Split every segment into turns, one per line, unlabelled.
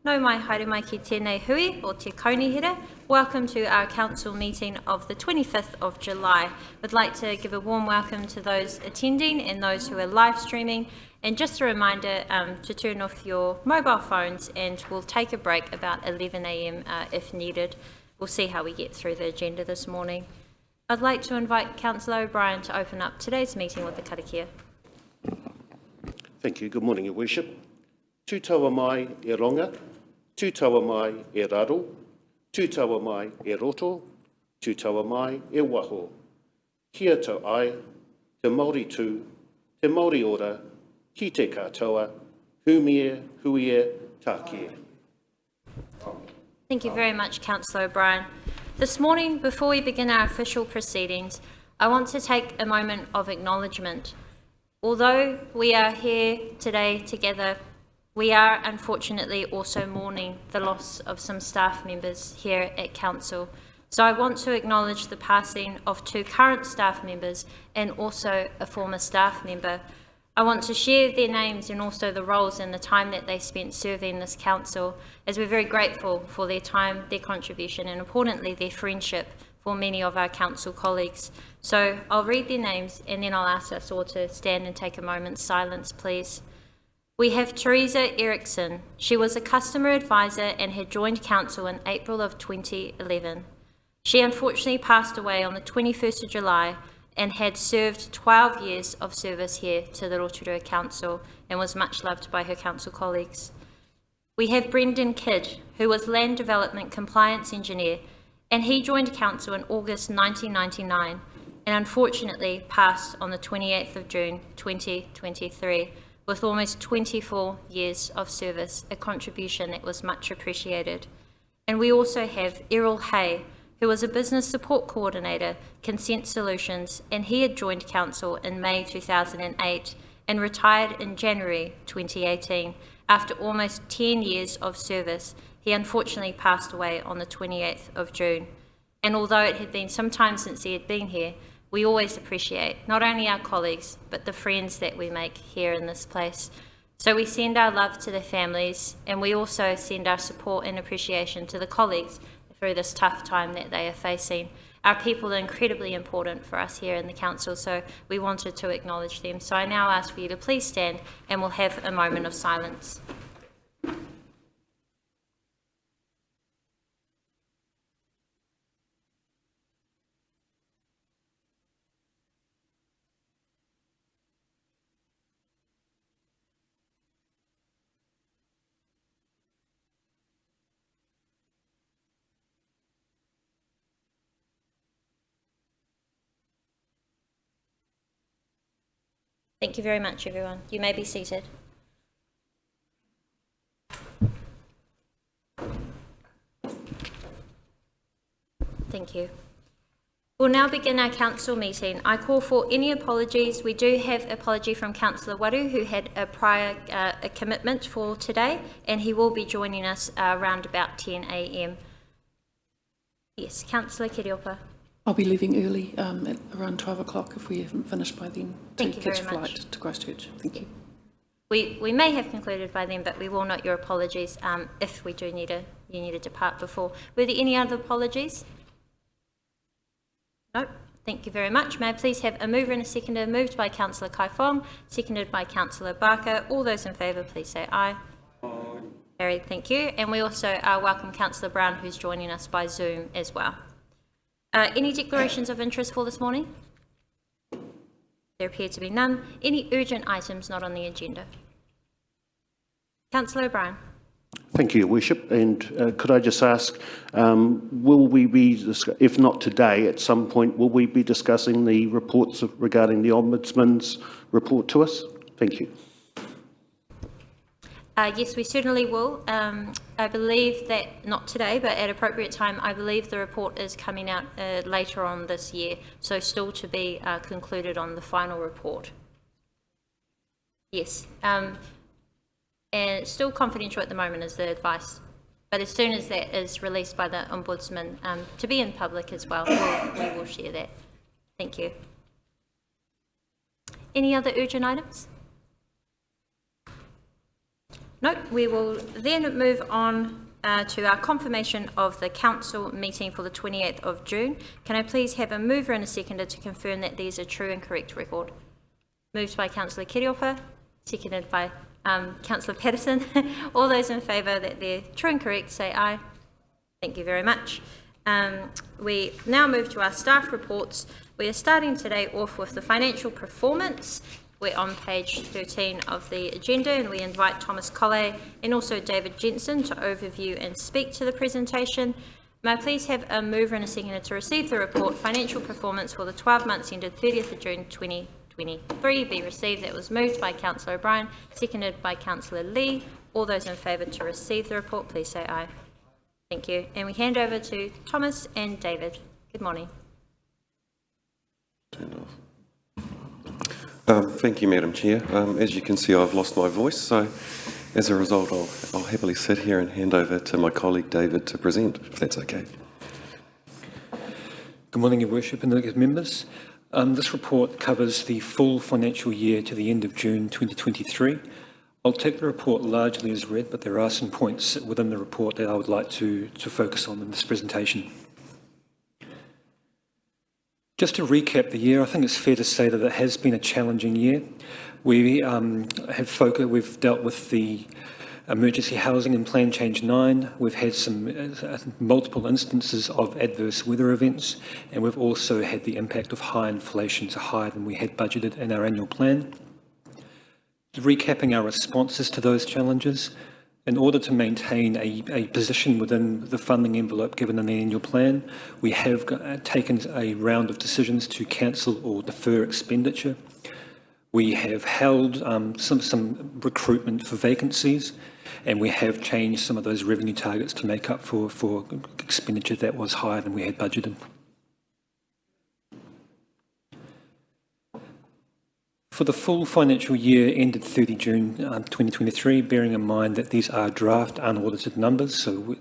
No mai haere mai ki tēnei hui o te kaunihira. Welcome to our council meeting of the 25th of July. I'd like to give a warm welcome to those attending and those who are live streaming. And just a reminder to turn off your mobile phones, and we'll take a break about 11 a.m. If needed. We'll see how we get through the agenda this morning. I'd like to invite Councillor O'Brien to open up today's meeting with the karakia.
Thank you. Good morning, Your Worship. Tū taua mai e ronga, tū taua mai e raro, tū taua mai e roto, tū taua mai e waho. Kia tau ai, te Māori tū, te Māori ora, ki te katoa, humie, huie, tākie.
Thank you very much, Councillor O'Brien. This morning, before we begin our official proceedings, I want to take a moment of acknowledgement. Although we are here today together, we are unfortunately also mourning the loss of some staff members here at Council. So I want to acknowledge the passing of 2 current staff members and also a former staff member. I want to share their names and also the roles and the time that they spent serving this council, as we're very grateful for their time, their contribution, and importantly their friendship for many of our council colleagues. So I'll read their names and then I'll ask us all to stand and take a moment's silence, please. We have Teresa Erickson. She was a customer advisor and had joined council in April of 2011. She unfortunately passed away on the 21st of July and had served 12 years of service here to the Rotorua Council and was much loved by her council colleagues. We have Brendan Kidd, who was Land Development Compliance Engineer, and he joined council in August 1999 and unfortunately passed on the 28th of June 2023 with almost 24 years of service, a contribution that was much appreciated. And we also have Errol Hay, who was a business support coordinator, Consent Solutions, and he had joined council in May 2008 and retired in January 2018. After almost 10 years of service, he unfortunately passed away on the 28th of June. And although it had been some time since he had been here, we always appreciate not only our colleagues, but the friends that we make here in this place. So we send our love to the families, and we also send our support and appreciation to the colleagues through this tough time that they are facing. Our people are incredibly important for us here in the council, so we wanted to acknowledge them. So I now ask for you to please stand, and we'll have a moment of silence. Thank you very much, everyone. You may be seated. Thank you. We'll now begin our council meeting. I call for any apologies. We do have apology from Councillor Waru, who had a prior commitment for today, and he will be joining us around about 10 a.m. Yes, Councillor Kiriopa.
I'll be leaving early at around 12 o'clock if we haven't finished by then to catch a flight to Christchurch. Thank you.
We may have concluded by then, but we will note your apologies if we do need to depart before. Were there any other apologies? No. Thank you very much. May I please have a mover and a seconder? Moved by Councillor Kaifong, seconded by Councillor Barker. All those in favour, please say aye. Aye. Carried. Thank you. And we also welcome Councillor Brown, who's joining us by Zoom as well. Any declarations of interest for this morning? There appear to be none. Any urgent items not on the agenda? Councillor O'Brien.
Thank you, Your Worship. And could I just ask, will we be, if not today, at some point, will we be discussing the reports regarding the Ombudsman's report to us? Thank you.
Yes, we certainly will. I believe that, not today, but at appropriate time, I believe the report is coming out later on this year, so still to be concluded on the final report. Yes, and it's still confidential at the moment is the advice, but as soon as that is released by the Ombudsman to be in public as well, we will share that. Thank you. Any other urgent items? No, we will then move on to our confirmation of the council meeting for the 28th of June. Can I please have a mover and a seconder to confirm that these are true and correct record? Moved by Councillor Kiriopa, seconded by Councillor Patterson. All those in favour that they're true and correct say aye. Thank you very much. We now move to our staff reports. We are starting today off with the financial performance. We're on page 13 of the agenda, and we invite Thomas Colley and also David Jensen to overview and speak to the presentation. May I please have a mover and a seconder to receive the report financial performance for the 12 months ended 30th of June 2023 be received. That was moved by Councillor O'Brien, seconded by Councillor Lee. All those in favour to receive the report, please say aye. Thank you. And we hand over to Thomas and David. Good morning.
Turned off. Thank you, Madam Chair. As you can see, I've lost my voice, so as a result, I'll happily sit here and hand over to my colleague David to present, if that's okay.
Good morning, Your Worship and the members. This report covers the full financial year to the end of June 2023. I'll take the report largely as read, but there are some points within the report that I would like to focus on in this presentation. Just to recap the year, I think it's fair to say that it has been a challenging year. We've dealt with the emergency housing and Plan Change 9. We've had some multiple instances of adverse weather events, and we've also had the impact of high inflation, so higher than we had budgeted in our annual plan. Recapping our responses to those challenges, in order to maintain a position within the funding envelope given in the annual plan, we have taken a round of decisions to cancel or defer expenditure. We have held some recruitment for vacancies, and we have changed some of those revenue targets to make up for expenditure that was higher than we had budgeted. For the full financial year ended 30 June 2023, bearing in mind that these are draft unaudited numbers, so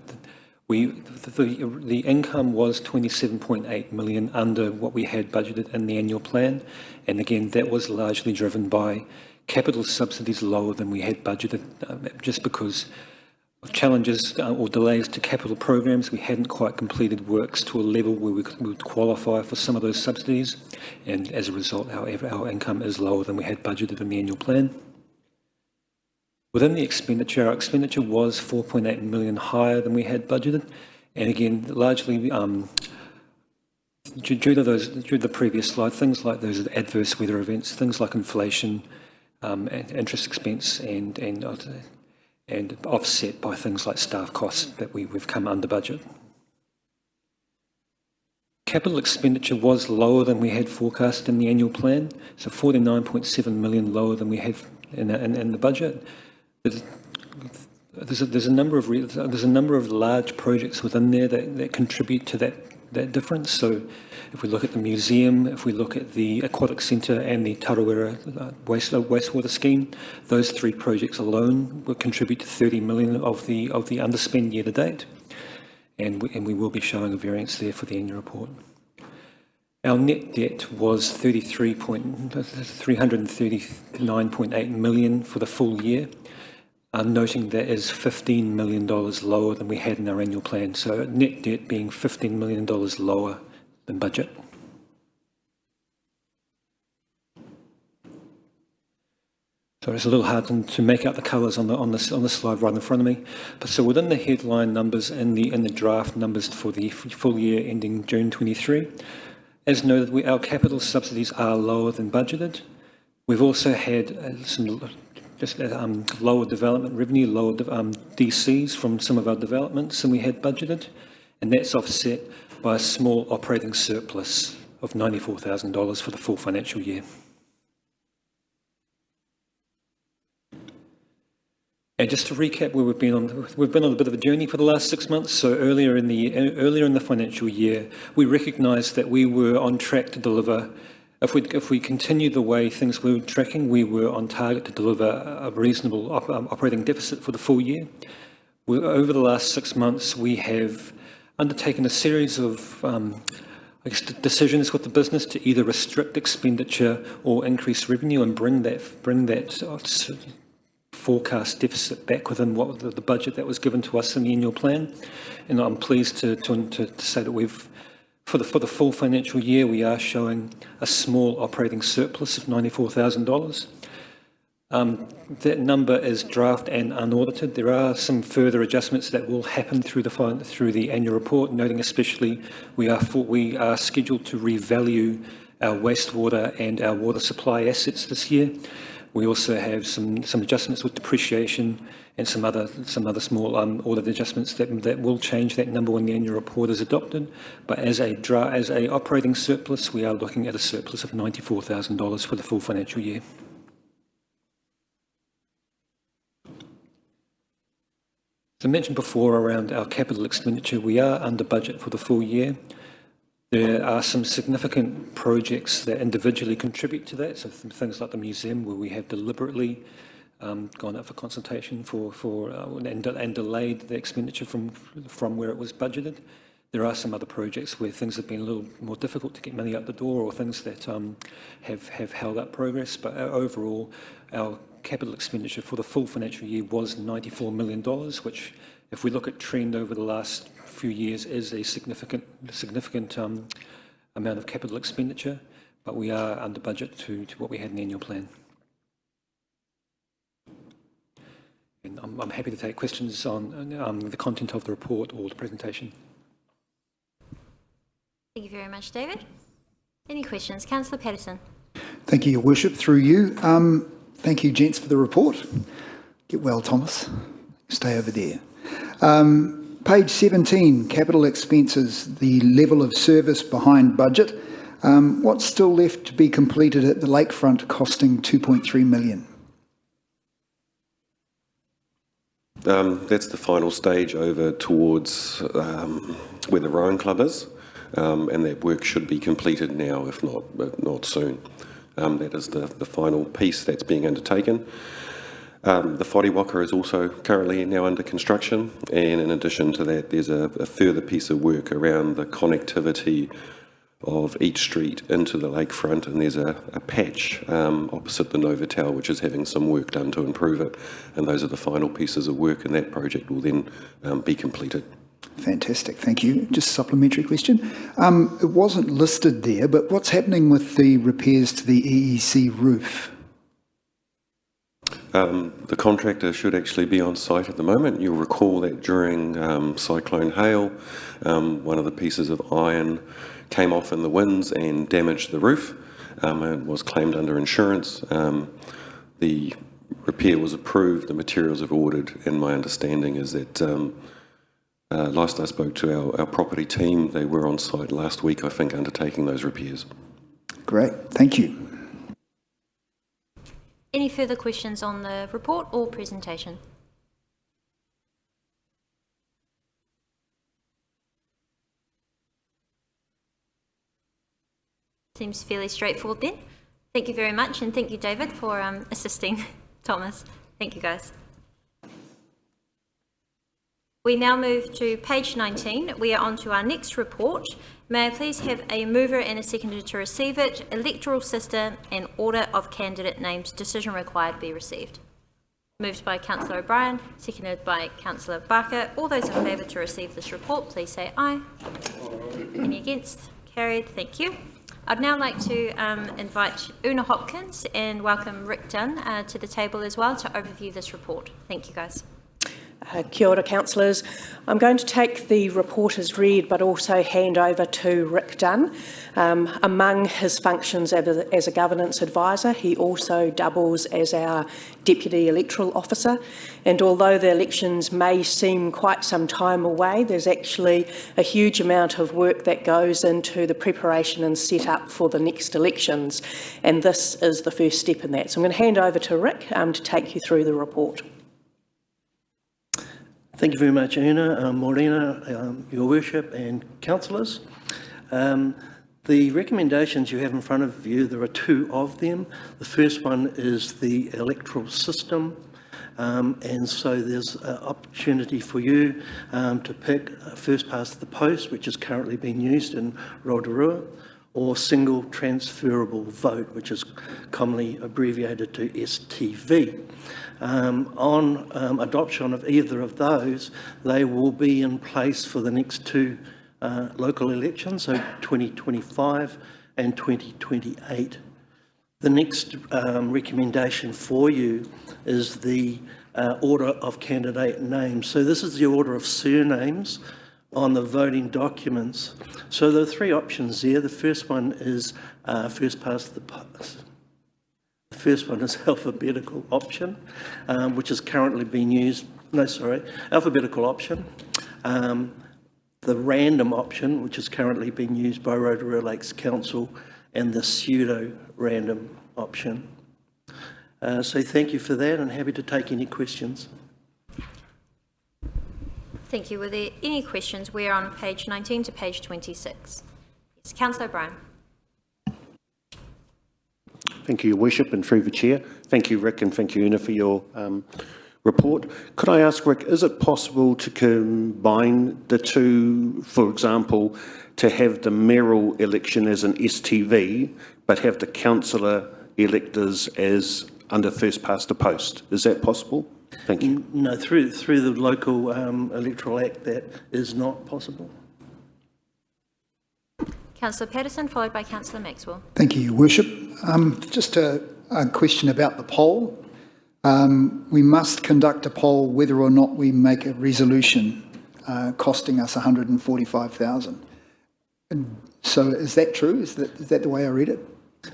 the income was 27.8 million under what we had budgeted in the annual plan, and again that was largely driven by capital subsidies lower than we had budgeted, just because of challenges or delays to capital programs. We hadn't quite completed works to a level where we would qualify for some of those subsidies, and as a result our income is lower than we had budgeted in the annual plan. Within the expenditure, our expenditure was 4.8 million higher than we had budgeted, and again largely due to the previous slide, things like those adverse weather events, things like inflation, and interest expense, and offset by things like staff costs that we've come under budget. Capital expenditure was lower than we had forecast in the annual plan, so 49.7 million lower than we had in the budget. There's a number of large projects within there that contribute to that difference. So if we look at the museum, if we look at the aquatic centre and the Tarawera wastewater scheme, those three projects alone will contribute to 30 million of the underspend year to date, and we will be showing a variance there for the annual report. Our net debt was 339.8 million for the full year, noting that is $15 million lower than we had in our annual plan, so net debt being $15 million lower than budget. So it's a little hard to make out the colours on the slide right in front of me. But so within the headline numbers and the draft numbers for the full year ending June 23, as noted, our capital subsidies are lower than budgeted. We've also had some lower development revenue, lower DCs from some of our developments than we had budgeted, and that's offset by a small operating surplus of $94,000 for the full financial year. And just to recap where we've been on a bit of a journey for the last 6 months. So earlier in the financial year, we recognised that we were on track to deliver. If we continue the way things were tracking, we were on target to deliver a reasonable operating deficit for the full year. Over the last 6 months, we have undertaken a series of decisions with the business to either restrict expenditure or increase revenue and bring that forecast deficit back within what the budget that was given to us in the annual plan. And I'm pleased to say that for the full financial year, we are showing a small operating surplus of $94,000. That number is draft and unaudited. There are some further adjustments that will happen through the annual report, noting especially we are scheduled to revalue our wastewater and our water supply assets this year. We also have some adjustments with depreciation and some other small audit adjustments that will change that number when the annual report is adopted. But as a operating surplus, we are looking at a surplus of $94,000 for the full financial year. As I mentioned before around our capital expenditure, we are under budget for the full year. There are some significant projects that individually contribute to that, so things like the museum, where we have deliberately gone up for consultation and delayed the expenditure from where it was budgeted. There are some other projects where things have been a little more difficult to get money out the door, or things that have held up progress. But overall, our capital expenditure for the full financial year was $94 million, which, if we look at trend over the last few years, is a significant amount of capital expenditure, but we are under budget to what we had in the annual plan. And I'm happy to take questions on the content of the report or the presentation.
Thank you very much, David. Any questions? Councillor Patterson.
Thank you, Your Worship, through you. Thank you, gents, for the report. Get well, Thomas. Stay over there. Page 17, capital expenses, the level of service behind budget. What's still left to be completed at the lakefront costing $2.3 million?
That's the final stage over towards where the rowing club is, and that work should be completed now, if not soon. That is the final piece that's being undertaken. The whare is also currently now under construction, and in addition to that, there's a further piece of work around the connectivity of each street into the lakefront, and there's a patch opposite the Novotel which is having some work done to improve it, and those are the final pieces of work, and that project will then be completed.
Fantastic, thank you. Just a supplementary question. It wasn't listed there, but what's happening with the repairs to the EEC roof?
The contractor should actually be on site at the moment. You'll recall that during Cyclone Hale, one of the pieces of iron came off in the winds and damaged the roof, and was claimed under insurance. The repair was approved, the materials are ordered, and my understanding is that last I spoke to our property team, they were on site last week, I think, undertaking those repairs.
Great, thank you.
Any further questions on the report or presentation? Seems fairly straightforward then. Thank you very much, and thank you, David, for assisting Thomas. Thank you, guys. We now move to page 19. We are on to our next report. May I please have a mover and a seconder to receive it? Electoral system and order of candidate names. Decision required be received. Moved by Councillor O'Brien, seconded by Councillor Barker. All those in favour to receive this report, please say aye. Any against? Carried. Thank you. I'd now like to invite Una Hopkins and welcome Rick Dunn to the table as well to overview this report. Thank you, guys.
Kia ora, councillors. I'm going to take the report as read, but also hand over to Rick Dunn. Among his functions as a governance advisor, he also doubles as our Deputy Electoral Officer. And although the elections may seem quite some time away, there's actually a huge amount of work that goes into the preparation and setup for the next elections. And this is the first step in that. So I'm going to hand over to Rick to take you through the report.
Thank you very much, Una, Morena, Your Worship and councillors. The recommendations you have in front of you, there are two of them. The first one is the electoral system, and so there's an opportunity for you to pick first past the post, which is currently being used in Rotorua, or single transferable vote, which is commonly abbreviated to STV. On adoption of either of those, they will be in place for the next two local elections, so 2025 and 2028. The next recommendation for you is the order of candidate names. So this is the order of surnames on the voting documents. So there are three options there. The first one is first past the post. The first one is alphabetical option, which is currently being used. No, sorry, alphabetical option. The random option, which is currently being used by Rotorua Lakes Council, and the pseudo-random option. So thank you for that, and happy to take any questions.
Thank you. Were there any questions? We're on page 19 to page 26. Yes, Councillor O'Brien.
Thank you, Your Worship, and through the Chair. Thank you, Rick, and thank you, Una, for your report. Could I ask, Rick, is it possible to combine the two, for example, to have the mayoral election as an STV, but have the councillor electors as under first past the post? Is that possible? Thank you.
No, through the local electoral act, that is not possible.
Councillor Patterson, followed by Councillor Maxwell.
Thank you, Your Worship. Just a question about the poll. We must conduct a poll whether or not we make a resolution costing us $145,000. So is that true? Is that the way I read it?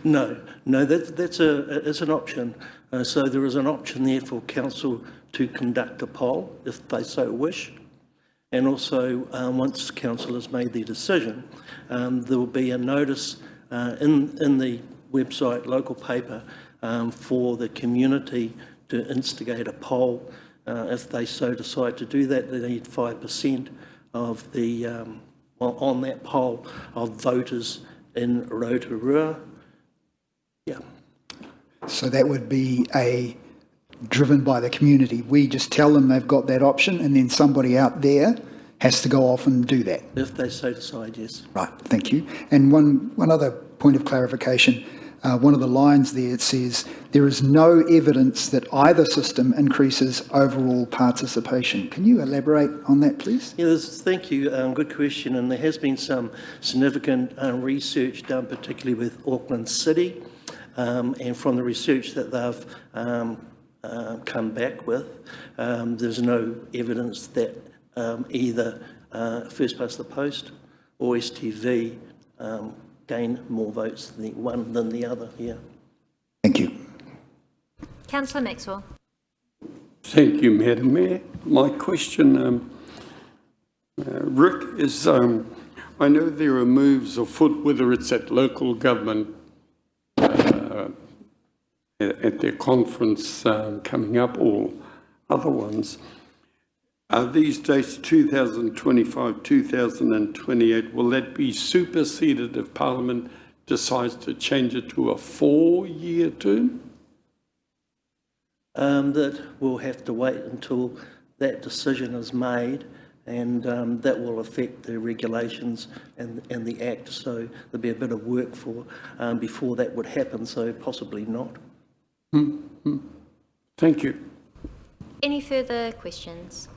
No, that's an option. So there is an option there for council to conduct a poll if they so wish. And also, once council has made their decision, there will be a notice in the website, local paper, for the community to instigate a poll. If they so decide to do that, they need 5% of the, on that poll, of voters in Rotorua. Yeah.
So that would be driven by the community. We just tell them they've got that option, and then somebody out there has to go off and do that.
If they so decide, yes.
Right, thank you. And one other point of clarification. One of the lines there, it says, there is no evidence that either system increases overall participation. Can you elaborate on that, please?
Yes, thank you. Good question. And there has been some significant research done, particularly with Auckland City, and from the research that they've come back with, there's no evidence that either first past the post or STV gain more votes than one than the other. Yeah.
Thank you.
Councillor Maxwell.
Thank you, Madam Mayor. My question, Rick, is I know there are moves afoot, whether it's at local government, at their conference coming up, or other ones. Are these dates 2025, 2028, will that be superseded if Parliament decides to change it to a 4-year term?
That we'll have to wait until that decision is made, and that will affect the regulations and the Act. So there'll be a bit of work for before that would happen, so possibly not.
Thank you.
Any further questions?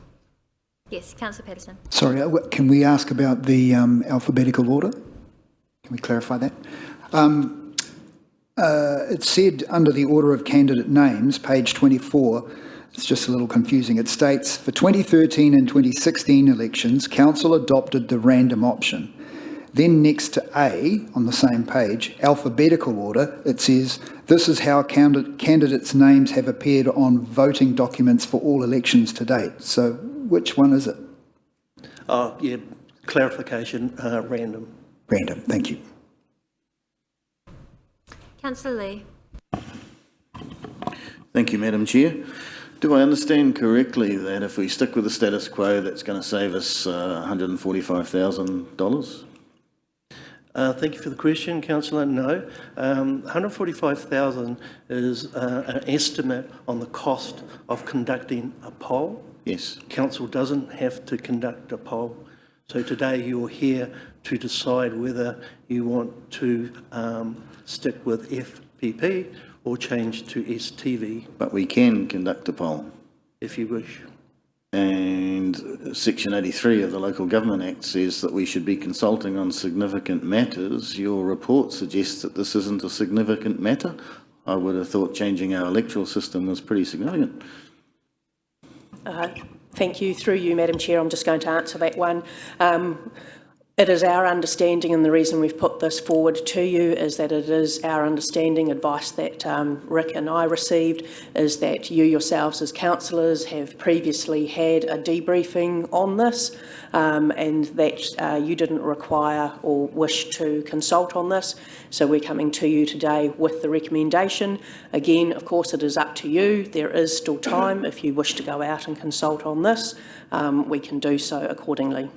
Yes, Councillor Patterson.
Sorry, can we ask about the alphabetical order? Can we clarify that? It said under the order of candidate names, page 24, it's just a little confusing. It states, for 2013 and 2016 elections, Council adopted the random option. Then next to A, on the same page, alphabetical order, it says, this is how candidates' names have appeared on voting documents for all elections to date. So which one is it?
Yeah, clarification, random.
Random, thank you.
Councillor Lee.
Thank you, Madam Chair. Do I understand correctly that if we stick with the status quo, that's going to save us $145,000?
Thank you for the question, Councillor. No, 145,000 is an estimate on the cost of conducting a poll.
Yes.
Council doesn't have to conduct a poll. So today you're here to decide whether you want to stick with FPP or change to STV,
But we can conduct a poll.
if you wish.
And Section 83 of the Local Government Act says that we should be consulting on significant matters. Your report suggests that this isn't a significant matter. I would have thought changing our electoral system was pretty significant.
Thank you. Through you, Madam Chair, I'm just going to answer that one. It is our understanding, and the reason we've put this forward to you is that it is our understanding, advice that Rick and I received, is that you yourselves as councillors have previously had a debriefing on this, and that you didn't require or wish to consult on this. So we're coming to you today with the recommendation. Again, of course, it is up to you. There is still time. If you wish to go out and consult on this, we can do so accordingly.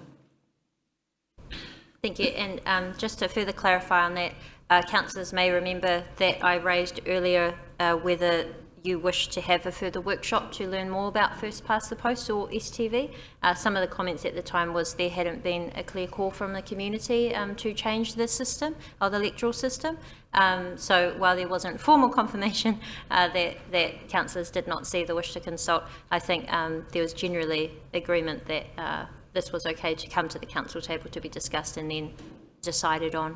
Thank you. And just to further clarify on that, councillors may remember that I raised earlier whether you wish to have a further workshop to learn more about First Past the Post or STV. Some of the comments at the time was there hadn't been a clear call from the community to change the system, or the electoral system. So while there wasn't formal confirmation that councillors did not see the wish to consult, I think there was generally agreement that this was okay to come to the council table to be discussed and then decided on,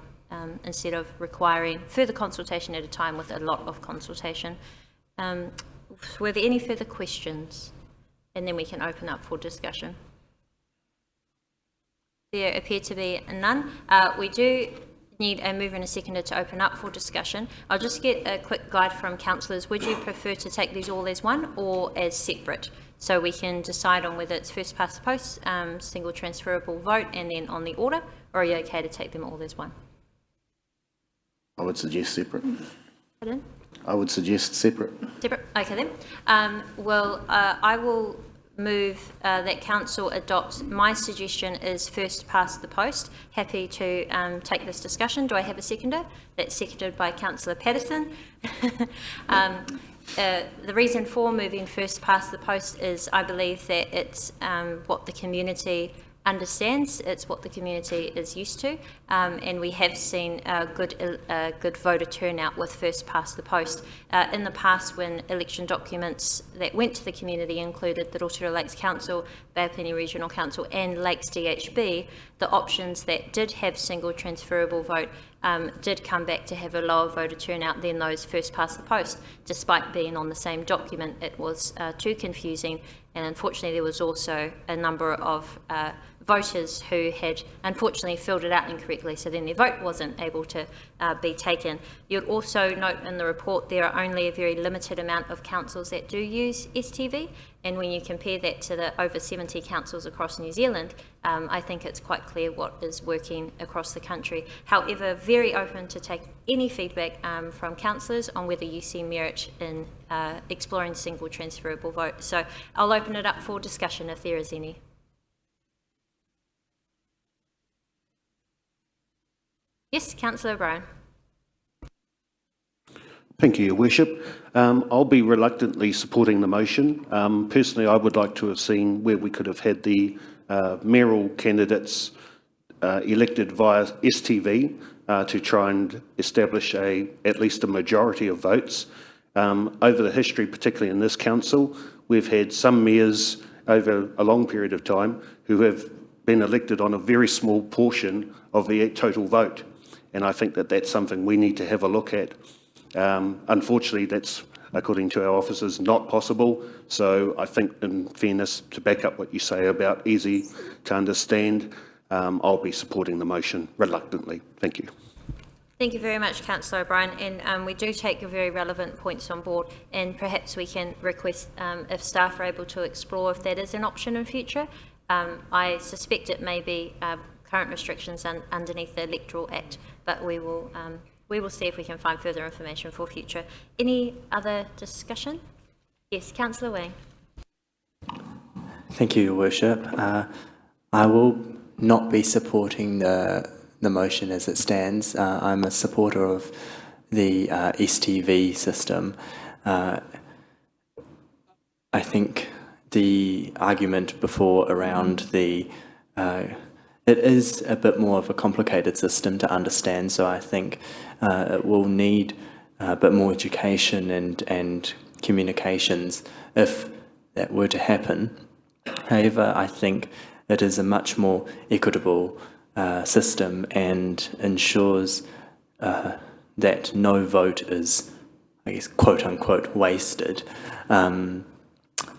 instead of requiring further consultation at a time with a lot of consultation. Were there any further questions? And then we can open up for discussion. There appear to be none. We do need a mover and a seconder to open up for discussion. I'll just get a quick guide from councillors. Would you prefer to take these all as one or as separate? So we can decide on whether it's first past the post, single transferable vote, and then on the order, or are you okay to take them all as one?
I would suggest separate.
Pardon?
I would suggest separate.
Separate? Okay then. I will move that council adopt. My suggestion is first past the post. Happy to take this discussion. Do I have a seconder? That's seconded by Councillor Patterson. The reason for moving first past the post is I believe that it's what the community understands, it's what the community is used to, and we have seen good voter turnout with first past the post. In the past, when election documents that went to the community included the Rotorua Lakes Council, Bayplenny Regional Council and Lakes DHB, the options that did have single transferable vote did come back to have a lower voter turnout than those first past the post. Despite being on the same document, it was too confusing, and unfortunately there was also a number of voters who had unfortunately filled it out incorrectly, so then their vote wasn't able to be taken. You'll also note in the report there are only a very limited amount of councils that do use STV, and when you compare that to the over 70 councils across New Zealand, I think it's quite clear what is working across the country. However, very open to take any feedback from councillors on whether you see merit in exploring single transferable vote. So I'll open it up for discussion if there is any. Yes, Councillor O'Brien.
Thank you, Your Worship. I'll be reluctantly supporting the motion. Personally, I would like to have seen where we could have had the mayoral candidates elected via STV to try and establish at least a majority of votes. Over the history, particularly in this council, we've had some mayors over a long period of time who have been elected on a very small portion of the total vote. And I think that that's something we need to have a look at. Unfortunately, that's, according to our officers, not possible. So I think, in fairness, to back up what you say about easy to understand, I'll be supporting the motion reluctantly. Thank you.
Thank you very much, Councillor O'Brien, and we do take your very relevant points on board, and perhaps we can request if staff are able to explore if that is an option in future. I suspect it may be current restrictions underneath the Electoral Act, but we will see if we can find further information for future. Any other discussion? Yes, Councillor Wang.
Thank you, Your Worship. I will not be supporting the motion as it stands. I'm a supporter of the STV system. I think the argument before around the it is a bit more of a complicated system to understand, so I think it will need a bit more education and communications if that were to happen. However, I think it is a much more equitable system and ensures that no vote is, I guess, quote unquote, wasted under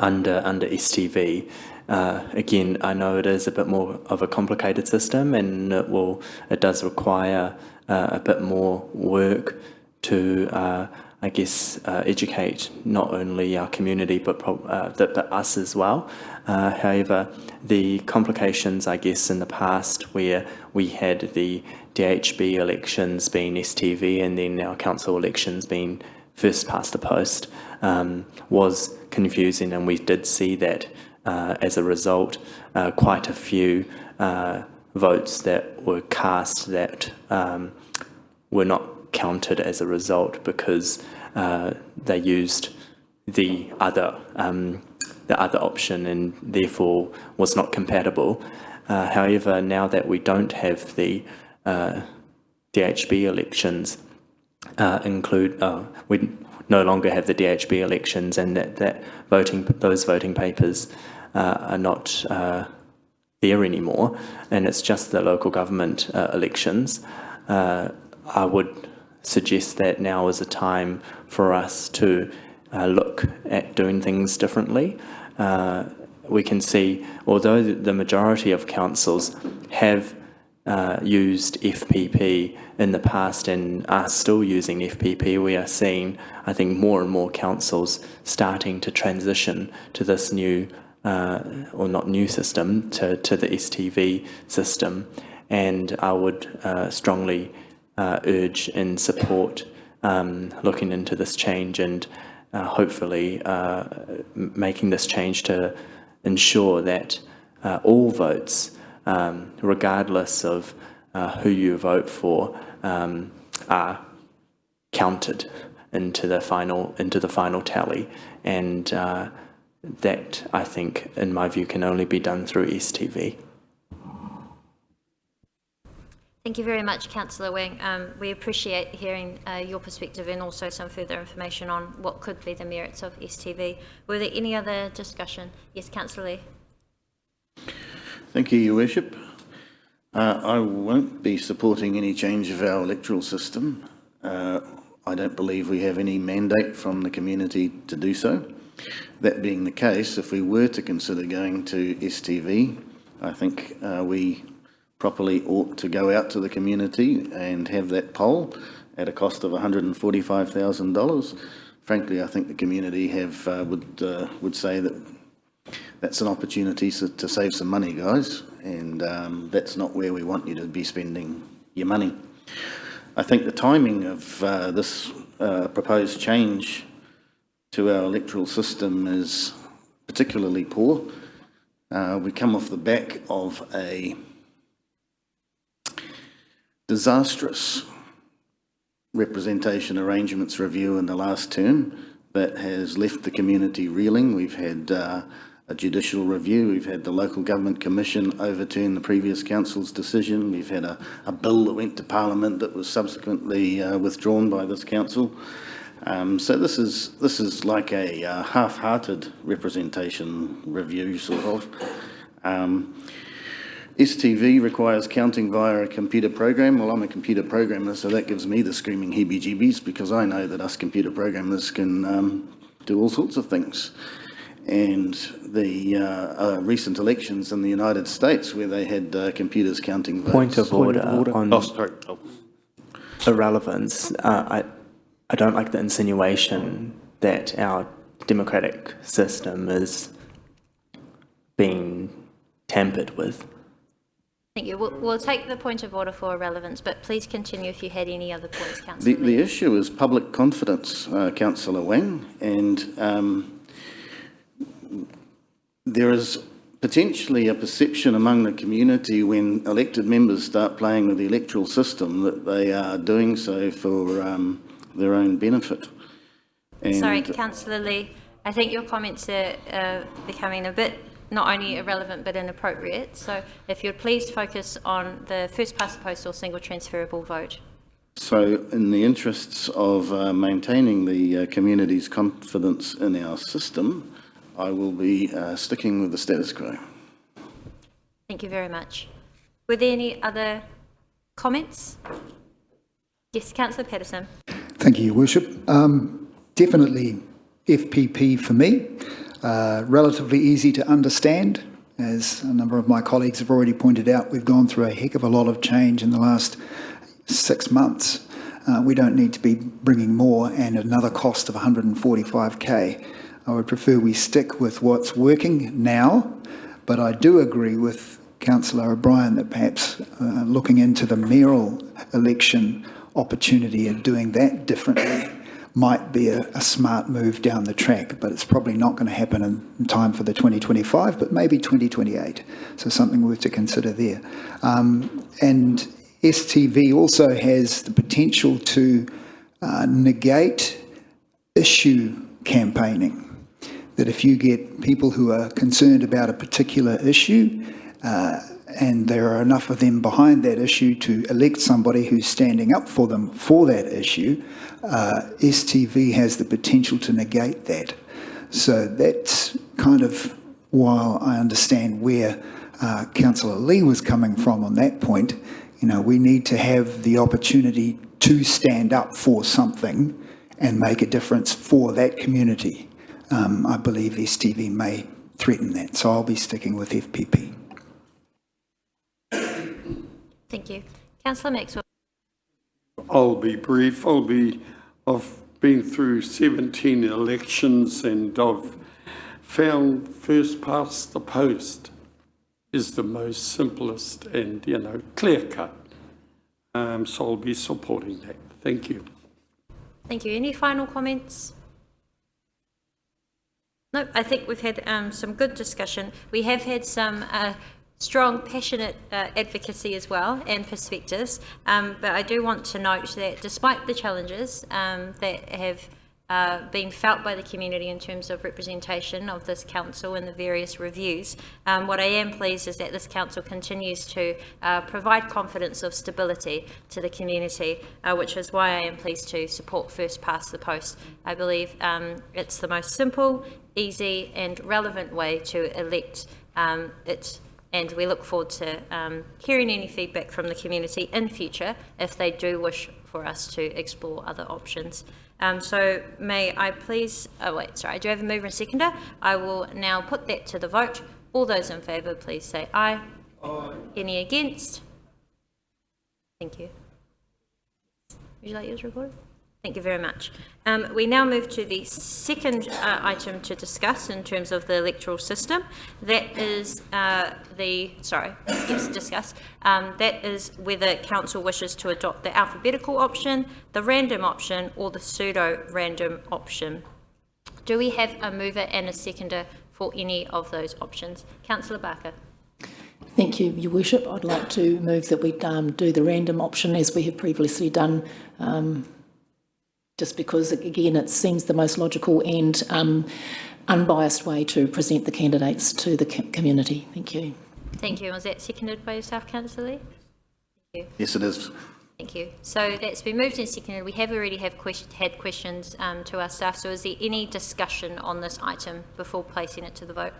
STV. Again, I know it is a bit more of a complicated system, and it does require a bit more work to, I guess, educate not only our community but us as well. However, the complications, I guess, in the past where we had the DHB elections being STV and then our council elections being first past the post was confusing, and we did see that as a result, quite a few votes that were cast that were not counted as a result because they used the other option and therefore was not compatible. However, now that we don't have the DHB elections we no longer have the DHB elections, and those voting papers are not there anymore, and it's just the local government elections. I would suggest that now is a time for us to look at doing things differently. We can see, although the majority of councils have used FPP in the past and are still using FPP, we are seeing, I think, more and more councils starting to transition to this new, or not new system, to the STV system. And I would strongly urge and support looking into this change and hopefully making this change to ensure that all votes, regardless of who you vote for, are counted into the final tally, and that, I think, in my view, can only be done through STV.
Thank you very much, Councillor Wing. We appreciate hearing your perspective and also some further information on what could be the merits of STV. Were there any other discussion? Yes, Councillor Lee.
Thank you, Your Worship. I won't be supporting any change of our electoral system. I don't believe we have any mandate from the community to do so. That being the case, if we were to consider going to STV, I think we properly ought to go out to the community and have that poll at a cost of $145,000. Frankly, I think the community would say that that's an opportunity to save some money, guys, and that's not where we want you to be spending your money. I think the timing of this proposed change to our electoral system is particularly poor. We come off the back of a disastrous representation arrangements review in the last term that has left the community reeling. We've had a judicial review, we've had the Local Government Commission overturn the previous council's decision, we've had a bill that went to Parliament that was subsequently withdrawn by this council. So this is like a half-hearted representation review, sort of. STV requires counting via a computer program. Well, I'm a computer programmer, so that gives me the screaming heebie-jeebies, because I know that us computer programmers can do all sorts of things. And the recent elections in the United States, where they had computers counting votes.
Point of order on irrelevance. I don't like the insinuation that our democratic system is being tampered with.
Thank you. We'll take the point of order for irrelevance, but please continue if you had any other points, Councillor.
The issue is public confidence, Councillor Wang, and there is potentially a perception among the community when elected members start playing with the electoral system that they are doing so for their own benefit. And sorry,
Councillor Lee, I think your comments are becoming a bit not only irrelevant but inappropriate. So if you'd please focus on the first past the post or single transferable vote.
So in the interests of maintaining the community's confidence in our system, I will be sticking with the status quo.
Thank you very much. Were there any other comments? Yes, Councillor Patterson.
Thank you, Your Worship. Definitely FPP for me. Relatively easy to understand. As a number of my colleagues have already pointed out, we've gone through a heck of a lot of change in the last 6 months. We don't need to be bringing more and another cost of 145k. I would prefer we stick with what's working now, but I do agree with Councillor O'Brien that perhaps looking into the mayoral election opportunity and doing that differently might be a smart move down the track, but it's probably not going to happen in time for the 2025, but maybe 2028. So something worth to consider there. And STV also has the potential to negate issue campaigning. That if you get people who are concerned about a particular issue, and there are enough of them behind that issue to elect somebody who's standing up for them for that issue, STV has the potential to negate that. So that's kind of, while I understand where Councillor Lee was coming from on that point, you know, we need to have the opportunity to stand up for something and make a difference for that community. I believe STV may threaten that, so I'll be sticking with FPP.
Thank you. Councillor Maxwell.
I'll be brief. I've been through 17 elections and I've found first past the post is the most simplest and, you know, clear cut. So I'll be supporting that. Thank you.
Thank you. Any final comments? No, I think we've had some good discussion. We have had some strong, passionate advocacy as well and perspectives, but I do want to note that despite the challenges that have been felt by the community in terms of representation of this council and the various reviews, what I am pleased is that this council continues to provide confidence of stability to the community, which is why I am pleased to support first past the post. I believe it's the most simple, easy and relevant way to elect it, and we look forward to hearing any feedback from the community in future if they do wish for us to explore other options. So may I please, oh wait, sorry, I do have a mover and seconder. I will now put that to the vote. All those in favour, please say aye. Aye. Any against? Thank you. Would you like yours recorded? Thank you very much. We now move to the second item to discuss in terms of the electoral system. That is that is whether council wishes to adopt the alphabetical option, the random option, or the pseudo-random option. Do we have a mover and a seconder for any of those options? Councillor Barker.
Thank you, Your Worship. I'd like to move that we do the random option as we have previously done, just because, again, it seems the most logical and unbiased way to present the candidates to the community. Thank you.
Thank you. Was that seconded by yourself, Councillor Lee? Thank you.
Yes, it is.
Thank you. So that's been moved and seconded. We have already had questions to our staff. So is there any discussion on this item before placing it to the vote?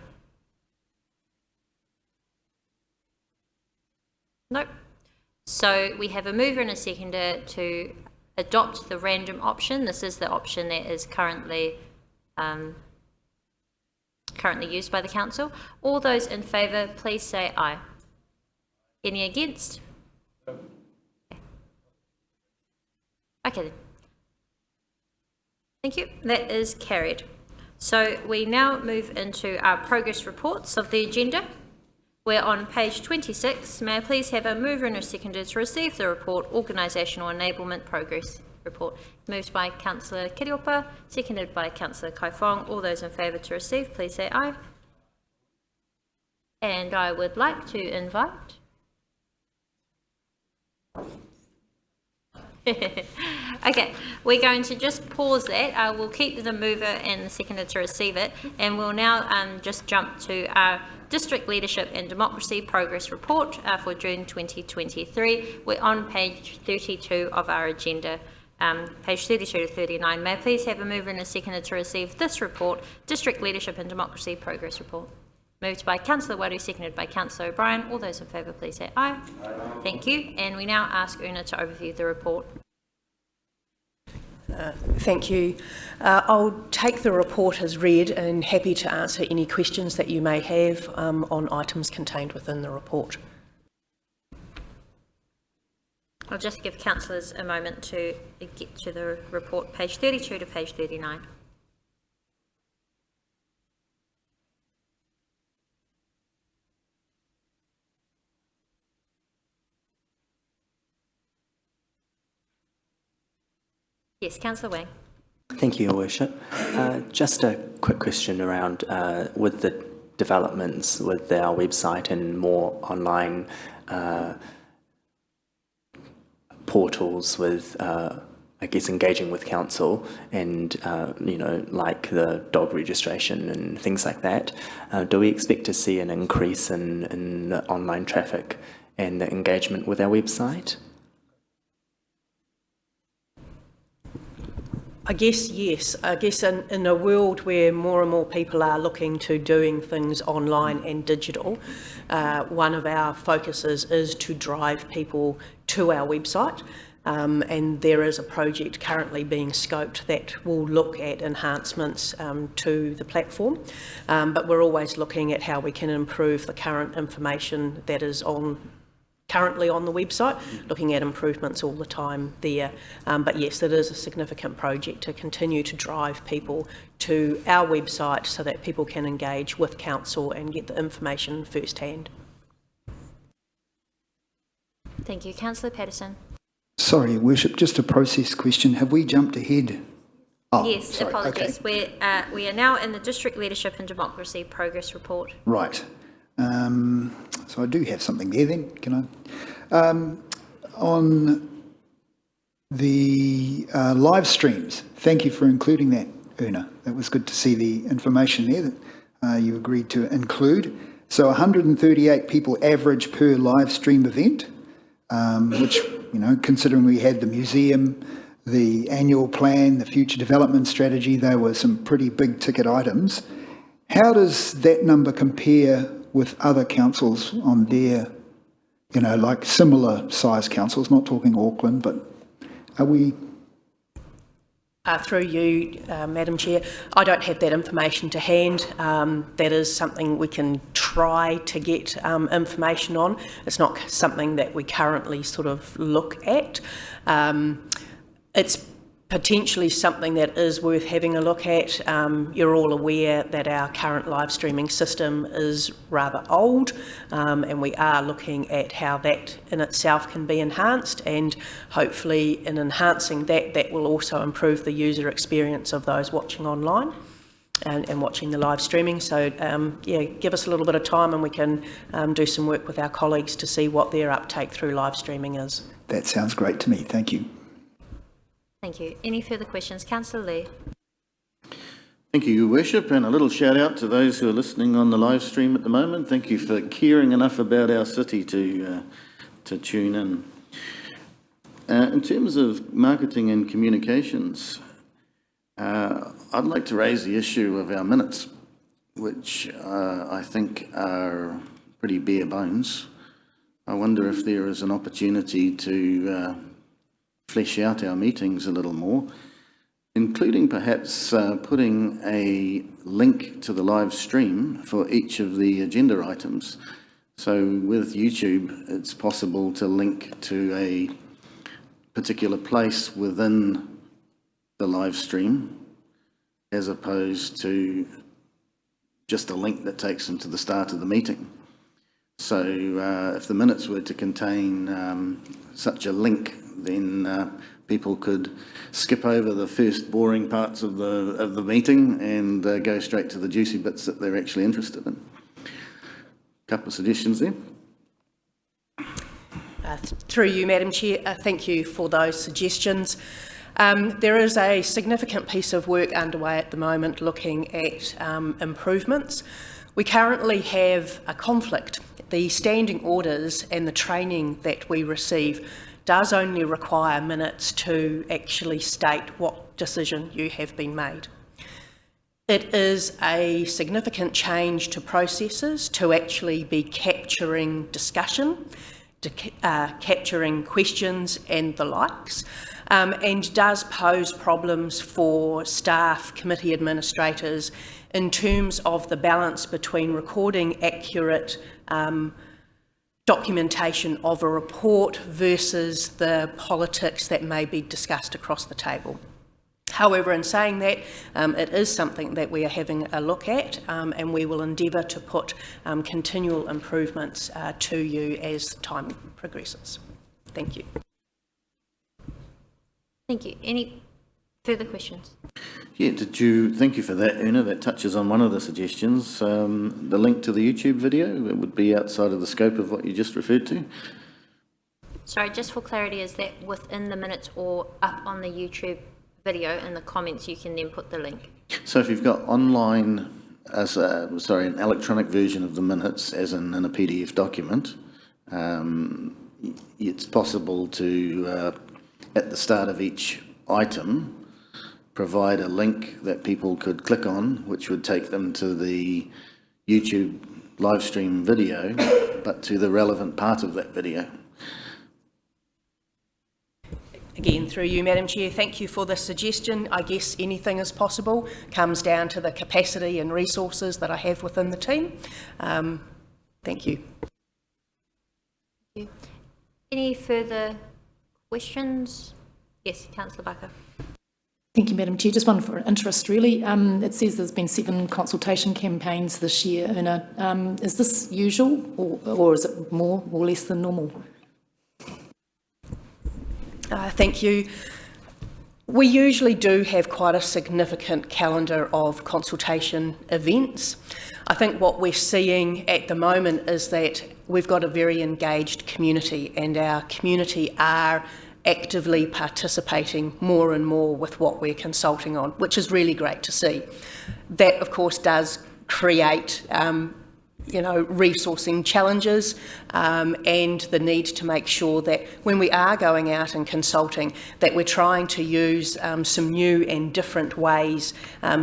Nope. So we have a mover and a seconder to adopt the random option. This is the option that is currently used by the council. All those in favour, please say aye. Any against? Okay then. Thank you. That is carried. So we now move into our progress reports of the agenda. We're on page 26. May I please have a mover and a seconder to receive the report, Organisational Enablement Progress Report. Moved by Councillor Kiriopa, seconded by Councillor Kaifong. All those in favour to receive, please say aye. And I would like to invite Okay, we're going to just pause that. We'll keep the mover and the seconder to receive it, and we'll now just jump to our District Leadership and Democracy Progress Report for June 2023. We're on page 32 of our agenda, page 32 to 39. May I please have a mover and a seconder to receive this report, District Leadership and Democracy Progress Report. Moved by Councillor Wadu, seconded by Councillor O'Brien. All those in favour, please say aye. Aye. Thank you. And we now ask Una to overview the report.
Thank you. I'll take the report as read and happy to answer any questions that you may have on items contained within the report.
I'll just give councillors a moment to get to the report, page 32 to page 39. Yes, Councillor Wang.
Thank you, Your Worship. Just a quick question around with the developments with our website and more online portals with, I guess, engaging with council and, you know, like the dog registration and things like that. Do we expect to see an increase in the online traffic and the engagement with our website?
I guess yes. I guess in a world where more and more people are looking to doing things online and digital, one of our focuses is to drive people to our website. And there is a project currently being scoped that will look at enhancements to the platform. But we're always looking at how we can improve the current information that is currently on the website, looking at improvements all the time there. But yes, it is a significant project to continue to drive people to our website so that people can engage with council and get the information firsthand.
Thank you. Councillor Patterson.
Sorry, Worship, just a process question. Have we jumped ahead? Oh,
yes,
sorry,
apologies.
okay.
We are now in the District Leadership and Democracy Progress Report.
Right. So I do have something there then, can I? On the live streams, thank you for including that, Una. That was good to see the information there that you agreed to include. So 138 people average per live stream event, which, you know, considering we had the museum, the annual plan, the future development strategy, there were some pretty big ticket items. How does that number compare with other councils on their, you know, like similar size councils, not talking Auckland, but are we?
Through you, Madam Chair, I don't have that information to hand. That is something we can try to get information on. It's not something that we currently sort of look at. It's potentially something that is worth having a look at. You're all aware that our current live streaming system is rather old, and we are looking at how that in itself can be enhanced, and hopefully in enhancing that, that will also improve the user experience of those watching online and watching the live streaming. So yeah, give us a little bit of time and we can do some work with our colleagues to see what their uptake through live streaming is.
That sounds great to me, thank you.
Thank you. Any further questions? Councillor Lee.
Thank you, Your Worship, and a little shout out to those who are listening on the live stream at the moment. Thank you for caring enough about our city to tune in. In terms of marketing and communications, I'd like to raise the issue of our minutes, which I think are pretty bare bones. I wonder if there is an opportunity to flesh out our meetings a little more, including perhaps putting a link to the live stream for each of the agenda items. So with YouTube, it's possible to link to a particular place within the live stream, as opposed to just a link that takes them to the start of the meeting. So if the minutes were to contain such a link, then people could skip over the first boring parts of the meeting and go straight to the juicy bits that they're actually interested in. A couple of suggestions there.
Through you, Madam Chair, thank you for those suggestions. There is a significant piece of work underway at the moment looking at improvements. We currently have a conflict. The standing orders and the training that we receive does only require minutes to actually state what decision you have been made. It is a significant change to processes to actually be capturing discussion, capturing questions and the likes, and does pose problems for staff, committee administrators, in terms of the balance between recording accurate documentation of a report versus the politics that may be discussed across the table. However, in saying that, it is something that we are having a look at, and we will endeavour to put continual improvements to you as time progresses. Thank you.
Thank you. Any further questions?
Yeah, thank you for that, Una. That touches on one of the suggestions. The link to the YouTube video, it would be outside of the scope of what you just referred to.
Sorry, just for clarity, is that within the minutes or up on the YouTube video in the comments you can then put the link?
So if you've got online, an electronic version of the minutes, as in a PDF document, it's possible to, at the start of each item, provide a link that people could click on, which would take them to the YouTube live stream video, but to the relevant part of that video.
Again, through you, Madam Chair, thank you for the suggestion. I guess anything is possible. Comes down to the capacity and resources that I have within the team. Thank you.
Thank you. Any further questions? Yes, Councillor Barker.
Thank you, Madam Chair. Just one for interest, really. It says there's been 7 consultation campaigns this year. Una, is this usual, or is it more or less than normal?
Thank you. We usually do have quite a significant calendar of consultation events. I think what we're seeing at the moment is that we've got a very engaged community, and our community are actively participating more and more with what we're consulting on, which is really great to see. That, of course, does create resourcing challenges and the need to make sure that when we are going out and consulting, that we're trying to use some new and different ways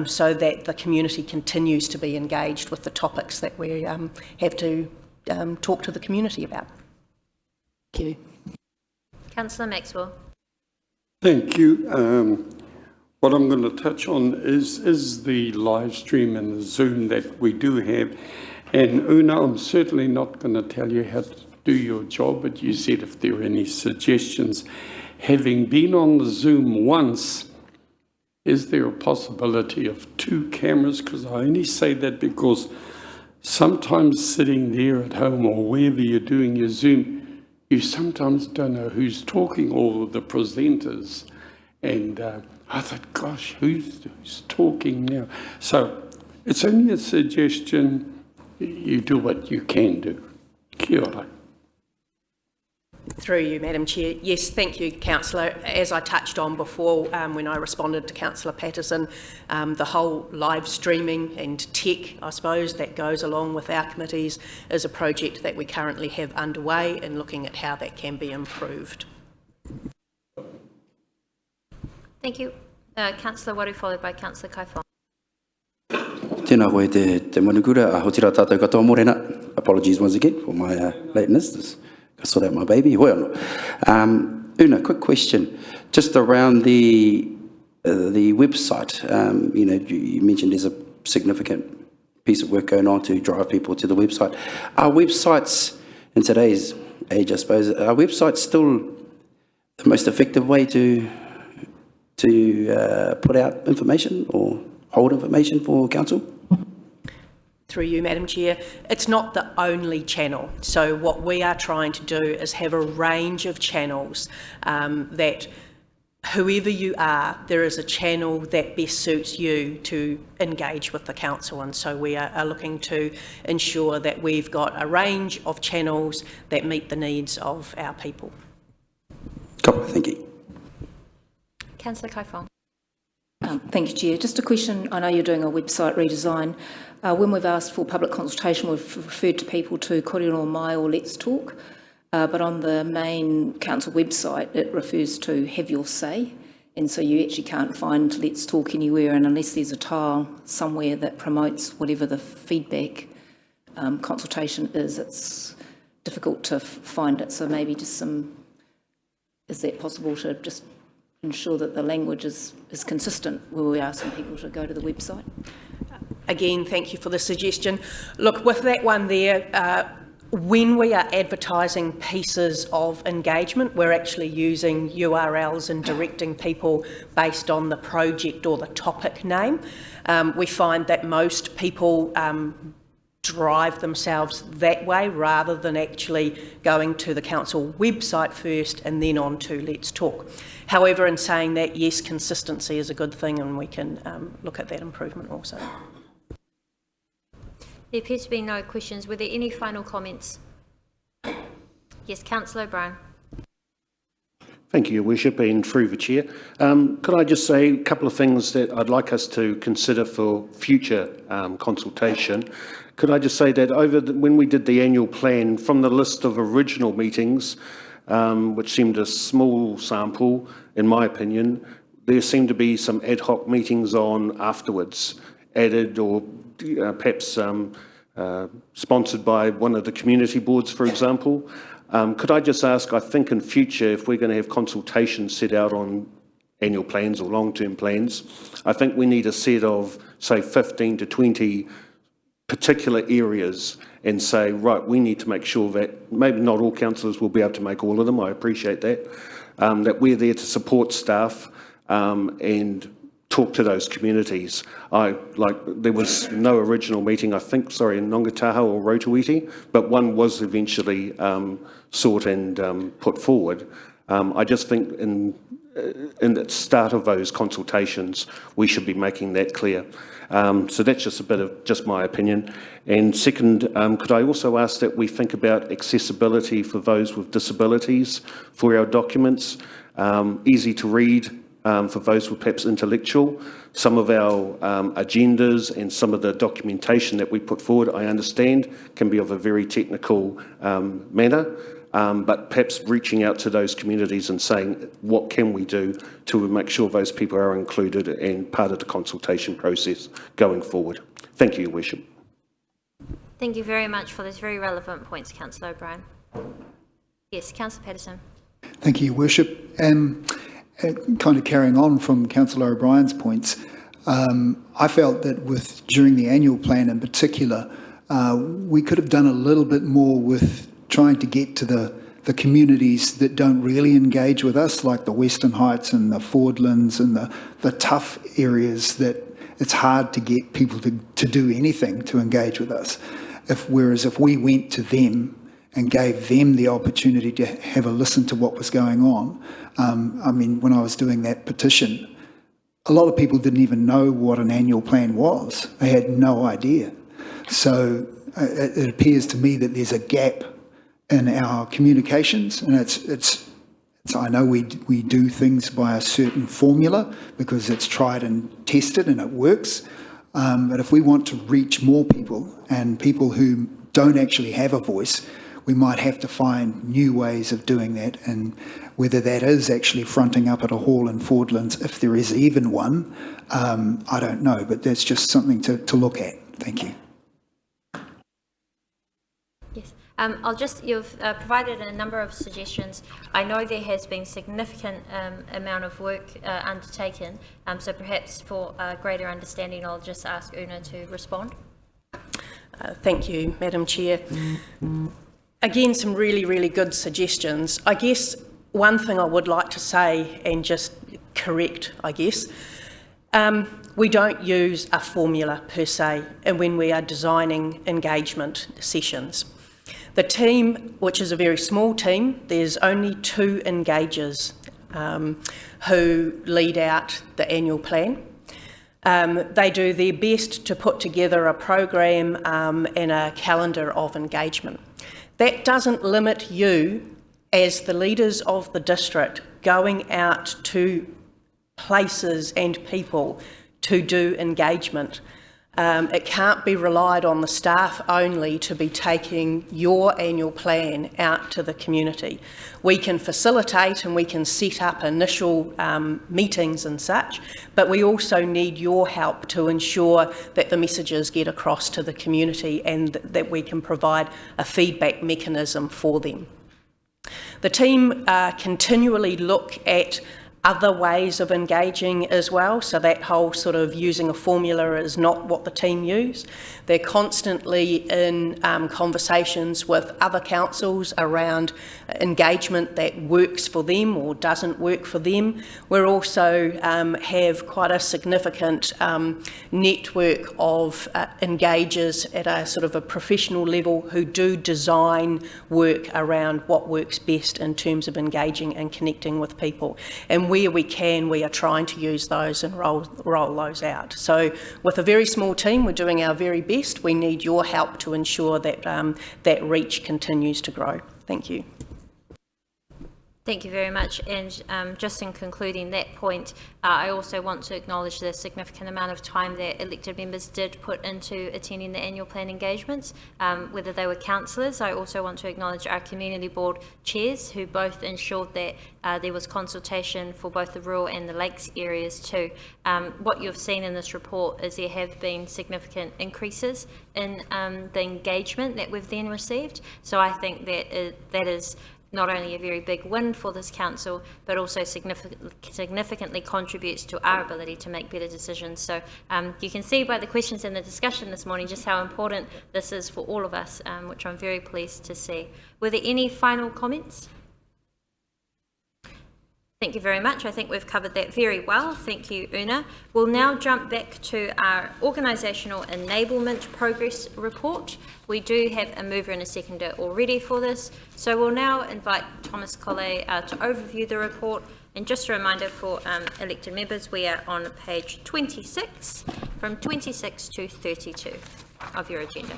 so that the community continues to be engaged with the topics that we have to talk to the community about.
Thank you.
Councillor Maxwell.
Thank you. What I'm going to touch on is the live stream and the Zoom that we do have. And Una, I'm certainly not going to tell you how to do your job, but you said if there are any suggestions. Having been on the Zoom once, is there a possibility of 2 cameras? Because I only say that because sometimes sitting there at home or wherever you're doing your Zoom, you sometimes don't know who's talking, or the presenters. And I thought, gosh, who's talking now? So it's only a suggestion. You do what you can do. Kia ora.
Through you, Madam Chair. Yes, thank you, Councillor. As I touched on before when I responded to Councillor Patterson, the whole live streaming and tech, I suppose, that goes along with our committees is a project that we currently have underway and looking at how that can be improved.
Thank you. Councillor Waru, followed by Councillor Kaifong.
Tēnā koe te manukura, a hotira tātou katoa morena. Apologies once again for my lateness. I sort out my baby. Well, Una, quick question. Just around the website, you mentioned there's a significant piece of work going on to drive people to the website. Are websites, in today's age, I suppose, are websites still the most effective way to put out information or hold information for council?
Through you, Madam Chair, it's not the only channel. So what we are trying to do is have a range of channels that whoever you are, there is a channel that best suits you to engage with the council, and so we are looking to ensure that we've got a range of channels that meet the needs of our people.
Thank you.
Councillor Kaifong.
Thank you, Chair. Just a question. I know you're doing a website redesign. When we've asked for public consultation, we've referred to people to Kōrero Mai or Let's Talk, but on the main council website, it refers to Have Your Say, and so you actually can't find Let's Talk anywhere, and unless there's a tile somewhere that promotes whatever the feedback consultation is, it's difficult to find it. So maybe just is that possible to just ensure that the language is consistent where we're asking people to go to the website?
Again, thank you for the suggestion. Look, with that one there, when we are advertising pieces of engagement, we're actually using URLs and directing people based on the project or the topic name. We find that most people drive themselves that way rather than actually going to the council website first and then on to Let's Talk. However, in saying that, yes, consistency is a good thing, and we can look at that improvement also.
There appears to be no questions. Were there any final comments? Yes, Councillor O'Brien.
Thank you, Your Worship, and through the Chair. Could I just say a couple of things that I'd like us to consider for future consultation? Could I just say that when we did the annual plan, from the list of original meetings, which seemed a small sample, in my opinion, there seemed to be some ad hoc meetings on afterwards, added or perhaps sponsored by one of the community boards, for example. Could I just ask, I think in future, if we're going to have consultations set out on annual plans or long-term plans, I think we need a set of, say, 15 to 20 particular areas and say, right, we need to make sure that maybe not all councillors will be able to make all of them, I appreciate that, that we're there to support staff and talk to those communities. There was no original meeting, I think, in Ngongataha or Rotorua, but one was eventually sought and put forward. I just think in the start of those consultations, we should be making that clear. So that's just a bit of just my opinion. And second, could I also ask that we think about accessibility for those with disabilities for our documents, easy to read, for those with perhaps intellectual. Some of our agendas and some of the documentation that we put forward, I understand, can be of a very technical manner, but perhaps reaching out to those communities and saying, what can we do to make sure those people are included and part of the consultation process going forward? Thank you, Your Worship.
Thank you very much for those very relevant points, Councillor O'Brien. Yes, Councillor Patterson.
Thank you, Your Worship. Kind of carrying on from Councillor O'Brien's points, I felt that during the annual plan in particular, we could have done a little bit more with trying to get to the communities that don't really engage with us, like the Western Heights and the Fordlands and the tough areas that it's hard to get people to do anything to engage with us. Whereas if we went to them and gave them the opportunity to have a listen to what was going on. I mean, when I was doing that petition, a lot of people didn't even know what an annual plan was. They had no idea. So it appears to me that there's a gap in our communications, and it's I know we do things by a certain formula because it's tried and tested and it works. But if we want to reach more people and people who don't actually have a voice, we might have to find new ways of doing that, and whether that is actually fronting up at a hall in Fordlands, if there is even one, I don't know, but that's just something to look at. Thank you.
Yes, you've provided a number of suggestions. I know there has been significant amount of work undertaken, so perhaps for greater understanding, I'll just ask Una to respond.
Thank you, Madam Chair. Again, some really, really good suggestions. I guess one thing I would like to say and just correct, I guess, we don't use a formula per se and when we are designing engagement sessions. The team, which is a very small team, there's only 2 engagers who lead out the annual plan. They do their best to put together a program and a calendar of engagement. That doesn't limit you as the leaders of the district going out to places and people to do engagement. It can't be relied on the staff only to be taking your annual plan out to the community. We can facilitate and we can set up initial meetings and such, but we also need your help to ensure that the messages get across to the community and that we can provide a feedback mechanism for them. The team continually look at other ways of engaging as well, so that whole sort of using a formula is not what the team use. They're constantly in conversations with other councils around engagement that works for them or doesn't work for them. We also have quite a significant network of engagers at a sort of a professional level who do design work around what works best in terms of engaging and connecting with people. And where we can, we are trying to use those and roll those out. So with a very small team, we're doing our very best. We need your help to ensure that that reach continues to grow. Thank you.
Thank you very much. And just in concluding that point, I also want to acknowledge the significant amount of time that elected members did put into attending the annual plan engagements, whether they were councillors. I also want to acknowledge our community board chairs who both ensured that there was consultation for both the rural and the lakes areas too. What you've seen in this report is there have been significant increases in the engagement that we've then received. So I think that that is not only a very big win for this council, but also significantly contributes to our ability to make better decisions. So you can see by the questions and the discussion this morning just how important this is for all of us, which I'm very pleased to see. Were there any final comments? Thank you very much. I think we've covered that very well. Thank you, Una. We'll now jump back to our Organisational Enablement Progress Report. We do have a mover and a seconder already for this, so we'll now invite Thomas Colley to overview the report. And just a reminder for elected members, we are on page 26, from 26 to 32 of your agenda.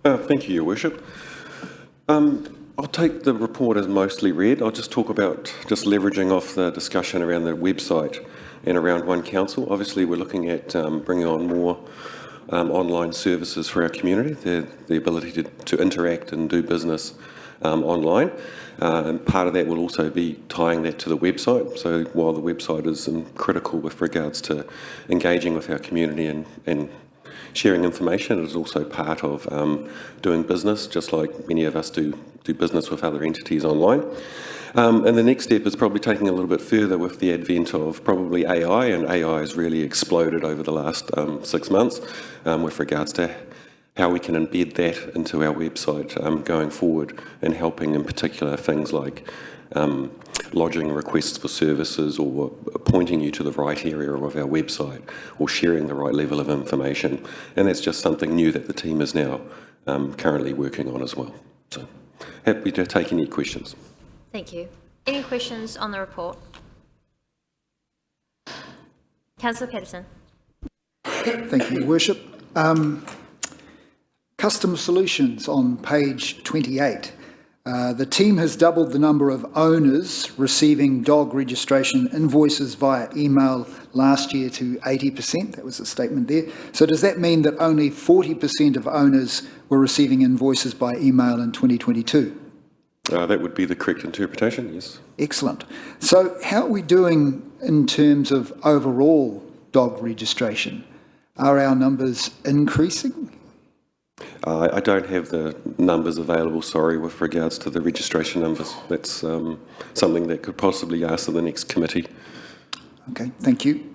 Thank you, Your Worship. I'll take the report as mostly read. I'll just talk about just leveraging off the discussion around the website and around One Council. Obviously, we're looking at bringing on more online services for our community, the ability to interact and do business online. And part of that will also be tying that to the website. So while the website is critical with regards to engaging with our community and sharing information, it is also part of doing business, just like many of us do business with other entities online. And the next step is probably taking a little bit further with the advent of probably AI, and AI has really exploded over the last 6 months with regards to how we can embed that into our website going forward, and helping in particular things like lodging requests for services, or pointing you to the right area of our website, or sharing the right level of information. And that's just something new that the team is now currently working on as well. So happy to take any questions.
Thank you. Any questions on the report? Councillor Patterson.
Thank you, Your Worship. Custom Solutions on page 28. The team has doubled the number of owners receiving dog registration invoices via email last year to 80%. That was the statement there. So does that mean that only 40% of owners were receiving invoices by email in 2022?
That would be the correct interpretation, yes.
Excellent. So how are we doing in terms of overall dog registration? Are our numbers increasing?
I don't have the numbers available, sorry, with regards to the registration numbers. That's something that could possibly ask in the next committee.
Okay, thank you.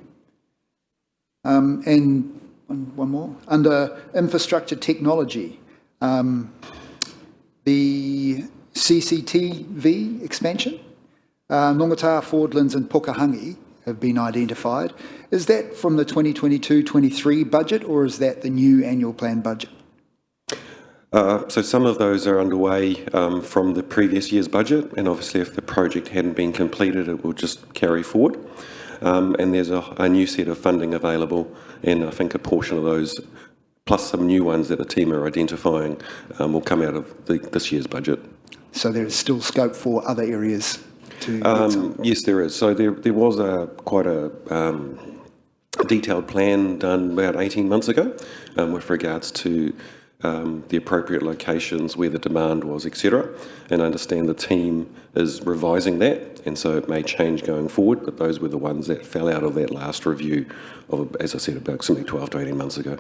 And one more. Under infrastructure technology, the CCTV expansion, Nongataha, Fordlands and Pukehangi have been identified. Is that from the 2022-23 budget, or is that the new annual plan budget?
So some of those are underway from the previous year's budget, and obviously if the project hadn't been completed, it will just carry forward. And there's a new set of funding available, and I think a portion of those, plus some new ones that the team are identifying, will come out of this year's budget.
So there is still scope for other areas to...
Yes, there is. So there was quite a detailed plan done about 18 months ago with regards to the appropriate locations where the demand was, etc. And I understand the team is revising that, and so it may change going forward, but those were the ones that fell out of that last review of, as I said, approximately 12 to 18 months ago.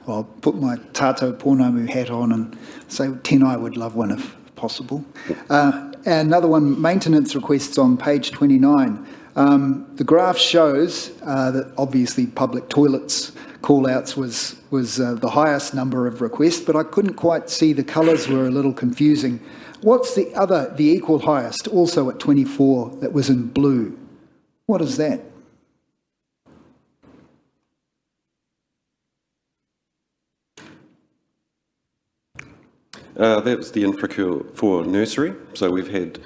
Well, I'll put my tātou pōnamu hat on and say Tenai would love one if possible. Another one, maintenance requests on page 29. The graph shows that obviously public toilets call-outs was the highest number of requests, but I couldn't quite see, the colours were a little confusing. What's the equal highest, also at 24, that was in blue? What is that?
That was the infracure for nursery. So we've had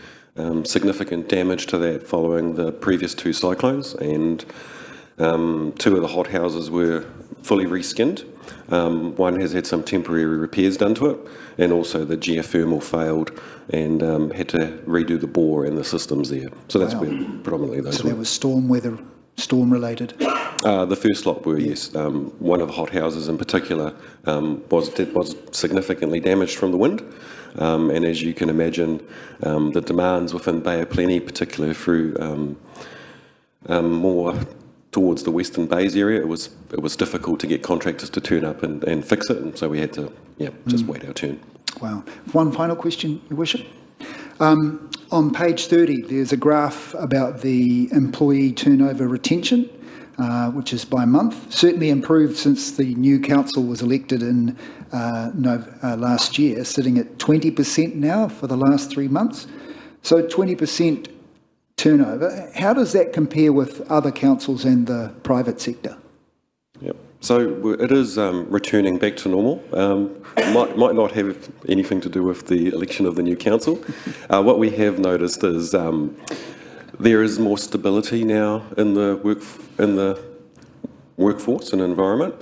significant damage to that following the previous two cyclones, and two of the hothouses were fully reskinned. One has had some temporary repairs done to it, and also the geothermal failed and had to redo the bore and the systems there. So that's where predominantly those were.
So that was storm weather, storm related?
The first lot were, yes. One of the hothouses in particular was significantly damaged from the wind. And as you can imagine, the demands within Bay of Plenty, particularly through more towards the Western Bays area, it was difficult to get contractors to turn up and fix it, and so we had to just wait our turn.
Wow. One final question, Your Worship. On page 30, there's a graph about the employee turnover retention, which is by month. Certainly improved since the new council was elected in last year, sitting at 20% now for the last 3 months. So 20% turnover. How does that compare with other councils and the private sector?
Yep. So it is returning back to normal. Might not have anything to do with the election of the new council. What we have noticed is there is more stability now in the workforce and environment.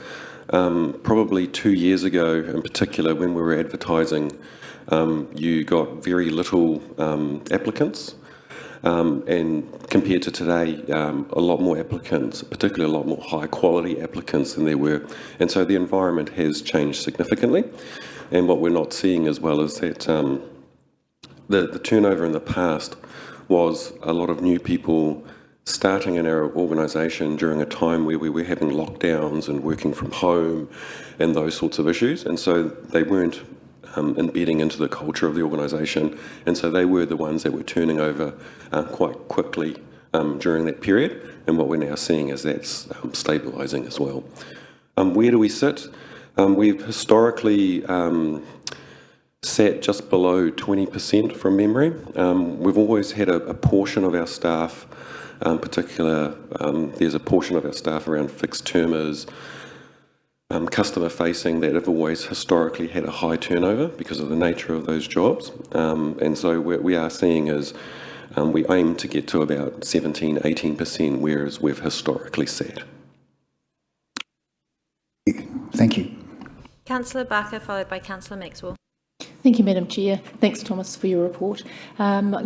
Probably 2 years ago, in particular, when we were advertising, you got very little applicants. And compared to today, a lot more applicants, particularly a lot more high quality applicants than there were. And so the environment has changed significantly. And what we're not seeing as well is that the turnover in the past was a lot of new people starting in our organisation during a time where we were having lockdowns and working from home and those sorts of issues. And so they weren't embedding into the culture of the organisation, and so they were the ones that were turning over quite quickly during that period, and what we're now seeing is that's stabilising as well. Where do we sit? We've historically sat just below 20% from memory. We've always had a portion of our staff, there's a portion of our staff around fixed termers, customer facing, that have always historically had a high turnover because of the nature of those jobs. And so what we are seeing is we aim to get to about 17-18%, whereas we've historically sat.
Thank you.
Councillor Barker, followed by Councillor Maxwell.
Thank you, Madam Chair. Thanks, Thomas, for your report.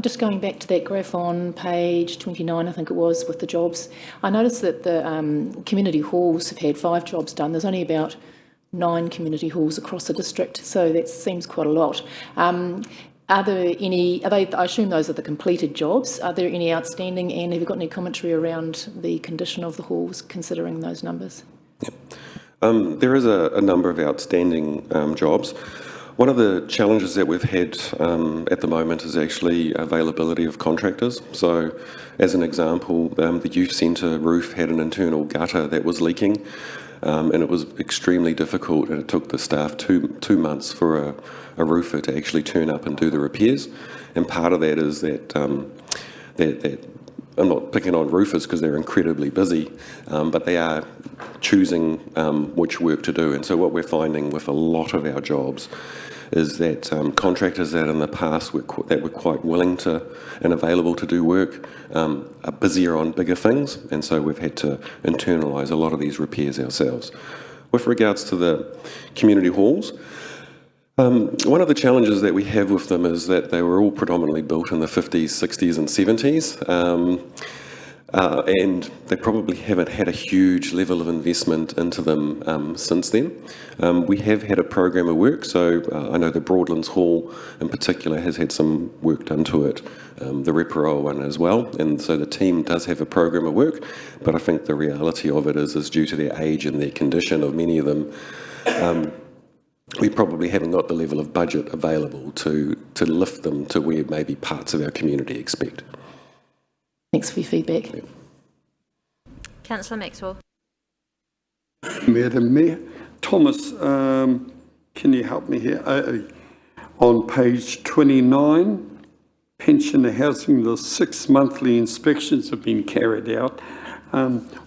Just going back to that graph on page 29, I think it was, with the jobs, I noticed that the community halls have had 5 jobs done. There's only about 9 community halls across the district, so that seems quite a lot. Are there any, I assume those are the completed jobs. Are there any outstanding, and have you got any commentary around the condition of the halls, considering those numbers?
Yep. There is a number of outstanding jobs. One of the challenges that we've had at the moment is actually availability of contractors. So, as an example, the youth centre roof had an internal gutter that was leaking, and it was extremely difficult, and it took the staff two months for a roofer to actually turn up and do the repairs. And part of that is that I'm not picking on roofers because they're incredibly busy, but they are choosing which work to do. And so what we're finding with a lot of our jobs is that contractors that in the past were quite willing to and available to do work are busier on bigger things, and so we've had to internalise a lot of these repairs ourselves. With regards to the community halls, one of the challenges that we have with them is that they were all predominantly built in the 50s, 60s and 70s. And they probably haven't had a huge level of investment into them since then. We have had a program of work, so I know the Broadlands Hall in particular has had some work done to it, the Rotorua one as well, and so the team does have a program of work, but I think the reality of it is due to their age and their condition of many of them, we probably haven't got the level of budget available to lift them to where maybe parts of our community expect.
Thanks for your feedback.
Yeah.
Councillor Maxwell.
Madam Mayor, Thomas, can you help me here? On page 29, pensioner housing, the 6 monthly inspections have been carried out.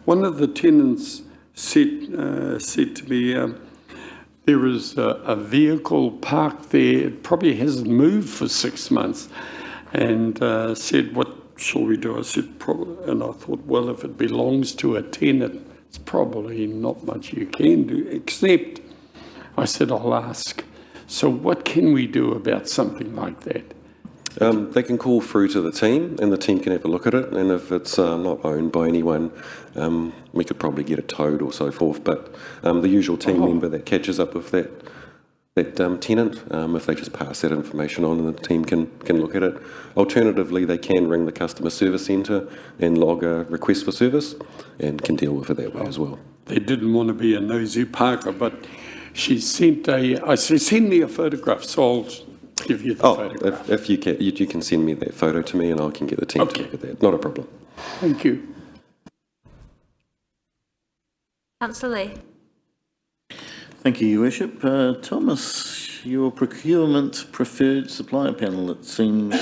One of the tenants said to me, there is a vehicle parked there, it probably hasn't moved for 6 months, and said, what shall we do? I said, and I thought, well, if it belongs to a tenant, it's probably not much you can do, except, I said, I'll ask. So what can we do about something like that?
They can call through to the team, and the team can have a look at it, and if it's not owned by anyone, we could probably get it towed or so forth, but the usual team member that catches up with that tenant, if they just pass that information on, and the team can look at it. Alternatively, they can ring the customer service centre and log a request for service and can deal with it that way as well.
They didn't want to be a nosy parker, but she sent I said, send me a photograph, so I'll give you the photograph.
If you can send me that photo to me and I can get the team to look at that. Not a problem.
Thank you.
Councillor Lee.
Thank you, Your Worship. Thomas, your procurement preferred supplier panel, it seems,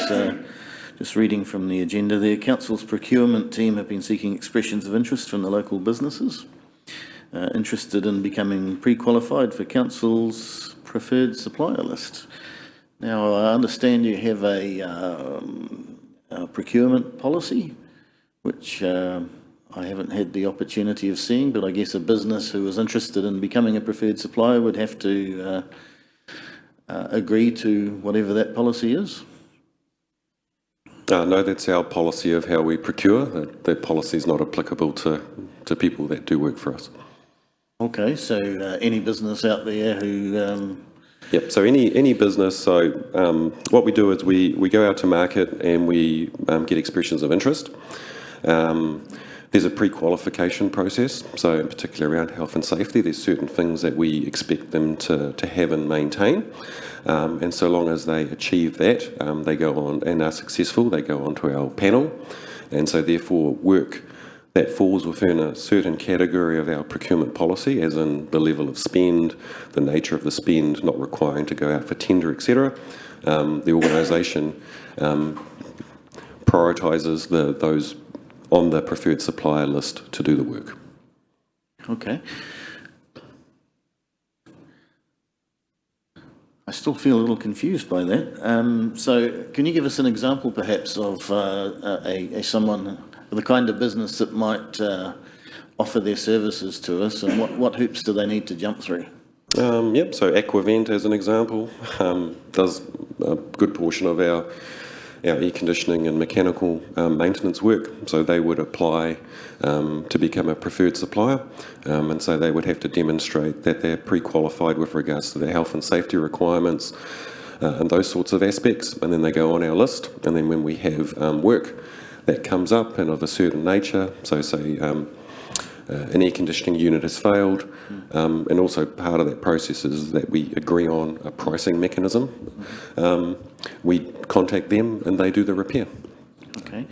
just reading from the agenda there, Council's procurement team have been seeking expressions of interest from the local businesses interested in becoming pre-qualified for Council's preferred supplier list. Now, I understand you have a procurement policy, which I haven't had the opportunity of seeing, but I guess a business who is interested in becoming a preferred supplier would have to agree to whatever that policy is.
No, that's our policy of how we procure. That policy is not applicable to people that do work for us. Okay, so any business out there who... Yep, so any business, so what we do is we go out to market and we get expressions of interest. There's a pre-qualification process, so in particular around health and safety, there's certain things that we expect them to have and maintain. And so long as they achieve that, they go on and are successful, they go on to our panel. And so therefore work that falls within a certain category of our procurement policy, as in the level of spend, the nature of the spend, not requiring to go out for tender, etc. The organisation prioritises those on the preferred supplier list to do the work. Okay. I still feel a little confused by that. So can you give us an example perhaps of someone, the kind of business that might offer their services to us, and what hoops do they need to jump through? Yep, so Aquavent as an example does a good portion of our air conditioning and mechanical maintenance work. So they would apply to become a preferred supplier, and so they would have to demonstrate that they're pre-qualified with regards to their health and safety requirements and those sorts of aspects, and then they go on our list. And then when we have work that comes up and of a certain nature, so say an air conditioning unit has failed, and also part of that process is that we agree on a pricing mechanism. We contact them and they do the repair. Okay.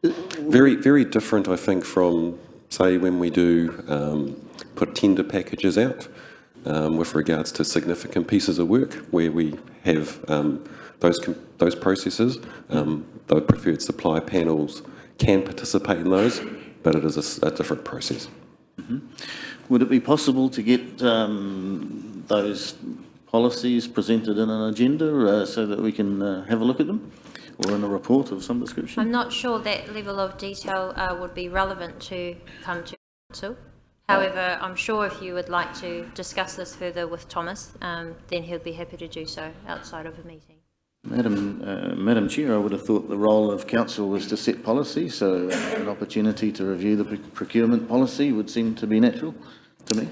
Very, very different, I think, from, say, when we do put tender packages out with regards to significant pieces of work where we have those processes, the preferred supply panels can participate in those, but it is a different process.
Would it be possible to get those policies presented in an agenda so that we can have a look at them, or in a report of some description?
I'm not sure that level of detail would be relevant to come to council. However, I'm sure if you would like to discuss this further with Thomas, then he'll be happy to do so outside of a meeting.
Madam Chair, I would have thought the role of council was to set policy, so an opportunity to review the procurement policy would seem to be natural to me.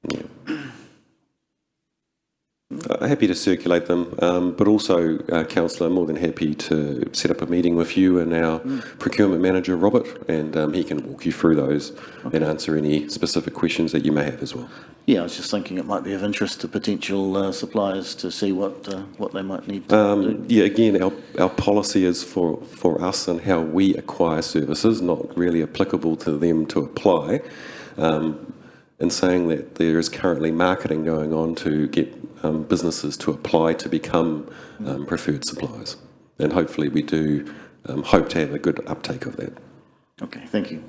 Yeah. Happy to circulate them, but also, Councillor, more than happy to set up a meeting with you and our procurement manager, Robert, and he can walk you through those and answer any specific questions that you may have as well.
Yeah, I was just thinking it might be of interest to potential suppliers to see what they might need to do.
Yeah, again, our policy is for us and how we acquire services, not really applicable to them to apply. In saying that there is currently marketing going on to get businesses to apply to become preferred suppliers. And hopefully we do hope to have a good uptake of that.
Okay, thank you.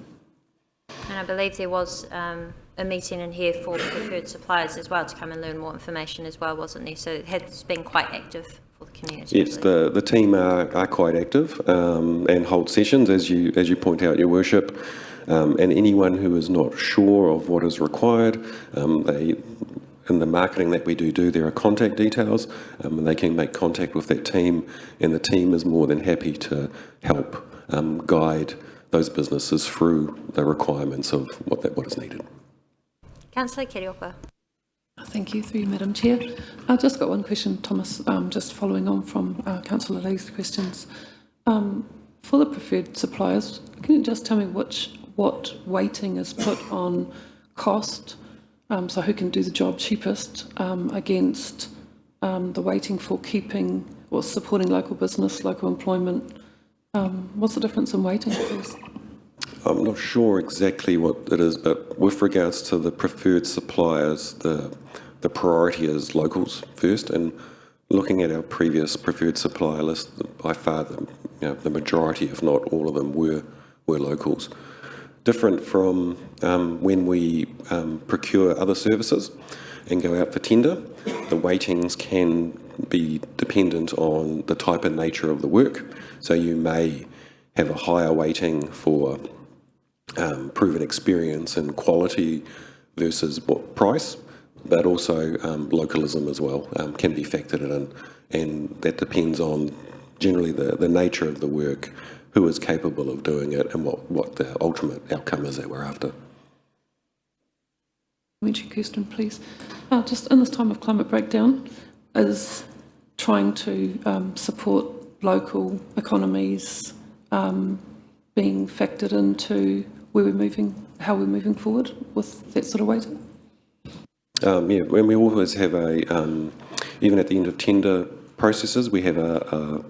And I believe there was a meeting in here for preferred suppliers as well to come and learn more information as well, wasn't there? So it has been quite active for the community.
Yes, the team are quite active and hold sessions, as you point out, Your Worship. And anyone who is not sure of what is required, in the marketing that we do, there are contact details, and they can make contact with that team, and the team is more than happy to help guide those businesses through the requirements of what is needed.
Councillor Kirioka.
Thank you, through you, Madam Chair. I've just got one question, Thomas, just following on from Councillor Lee's questions. For the preferred suppliers, can you just tell me what weighting is put on cost, so who can do the job cheapest, against the weighting for keeping or supporting local business, local employment? What's the difference in weighting, please?
I'm not sure exactly what it is, but with regards to the preferred suppliers, the priority is locals first, and looking at our previous preferred supplier list, by far the majority, if not all of them, were locals. Different from when we procure other services and go out for tender, the weightings can be dependent on the type and nature of the work. So you may have a higher weighting for proven experience and quality versus price, but also localism as well can be factored in, and that depends on generally the nature of the work, who is capable of doing it, and what the ultimate outcome is that we're after.
Kirsten, please. Just in this time of climate breakdown, is trying to support local economies being factored into how we're moving forward with that sort of weighting?
Yeah, when we always have even at the end of tender processes, we have a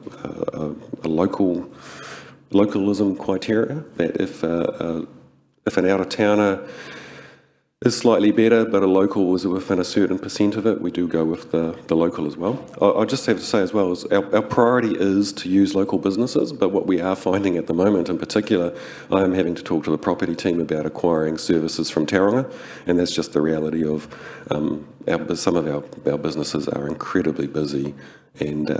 localism criteria that if an out-of-towner is slightly better, but a local is within a certain percent of it, we do go with the local as well. I just have to say as well, is our priority is to use local businesses, but what we are finding at the moment in particular, I am having to talk to the property team about acquiring services from Tauranga, and that's just the reality of some of our businesses are incredibly busy and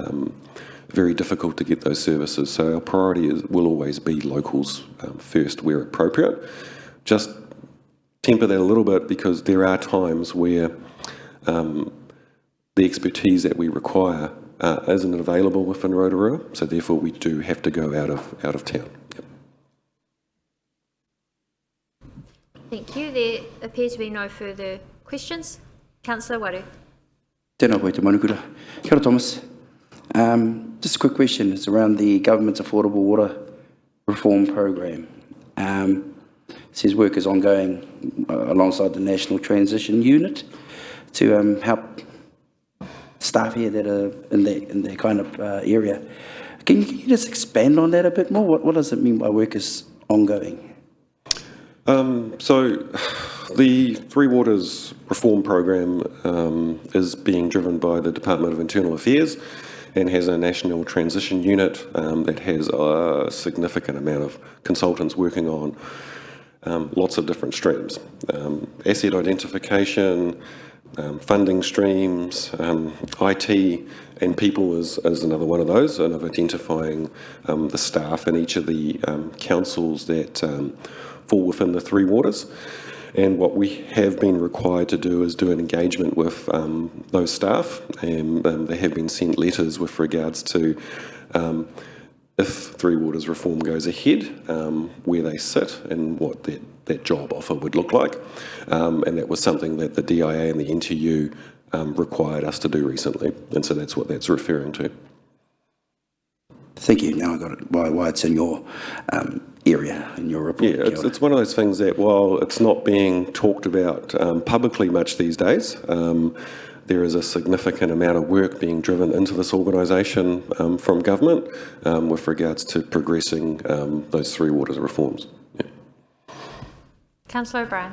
very difficult to get those services. So our priority will always be locals first where appropriate. Just temper that a little bit, because there are times where the expertise that we require isn't available within Rotorua, so therefore we do have to go out of town. Yep.
Thank you. There appear to be no further questions. Councillor Waru.
Tēnā koe te manukura. Kia ora, Thomas. Just a quick question. It's around the government's affordable water reform program. It says work is ongoing alongside the National Transition Unit to help staff here that are in that kind of area. Can you just expand on that a bit more? What does it mean by work is ongoing?
So the Three Waters Reform Program is being driven by the Department of Internal Affairs, and has a national transition unit that has a significant amount of consultants working on lots of different streams. Asset identification, funding streams, IT and people is another one of those, and of identifying the staff in each of the councils that fall within the three waters. And what we have been required to do is do an engagement with those staff, and they have been sent letters with regards to if Three Waters reform goes ahead, where they sit and what that job offer would look like. And that was something that the DIA and the NTU required us to do recently, and so that's what that's referring to.
Thank you. Now I got it. Why it's in your area, in your report.
Yeah, it's one of those things that while it's not being talked about publicly much these days, there is a significant amount of work being driven into this organisation from government with regards to progressing those Three Waters reforms. Yeah.
Councillor O'Brien.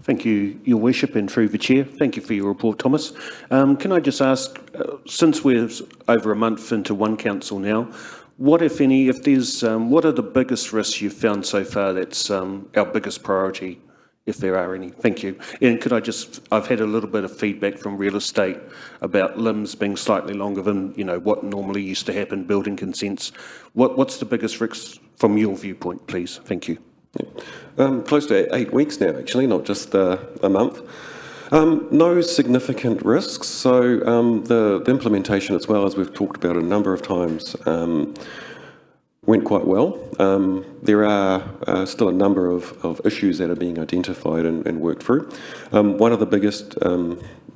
Thank you, Your Worship, and through the Chair. Thank you for your report, Thomas. Can I just ask, since we're over a month into one council now, what, if any, what are the biggest risks you've found so far that's our biggest priority, if there are any? Thank you. And could I've had a little bit of feedback from real estate about limbs being slightly longer than, what normally used to happen, building consents. What's the biggest risks from your viewpoint, please? Thank you.
Close to 8 weeks now, actually, not just a month. No significant risks. So the implementation, as well as we've talked about a number of times, went quite well. There are still a number of issues that are being identified and worked through. One of the biggest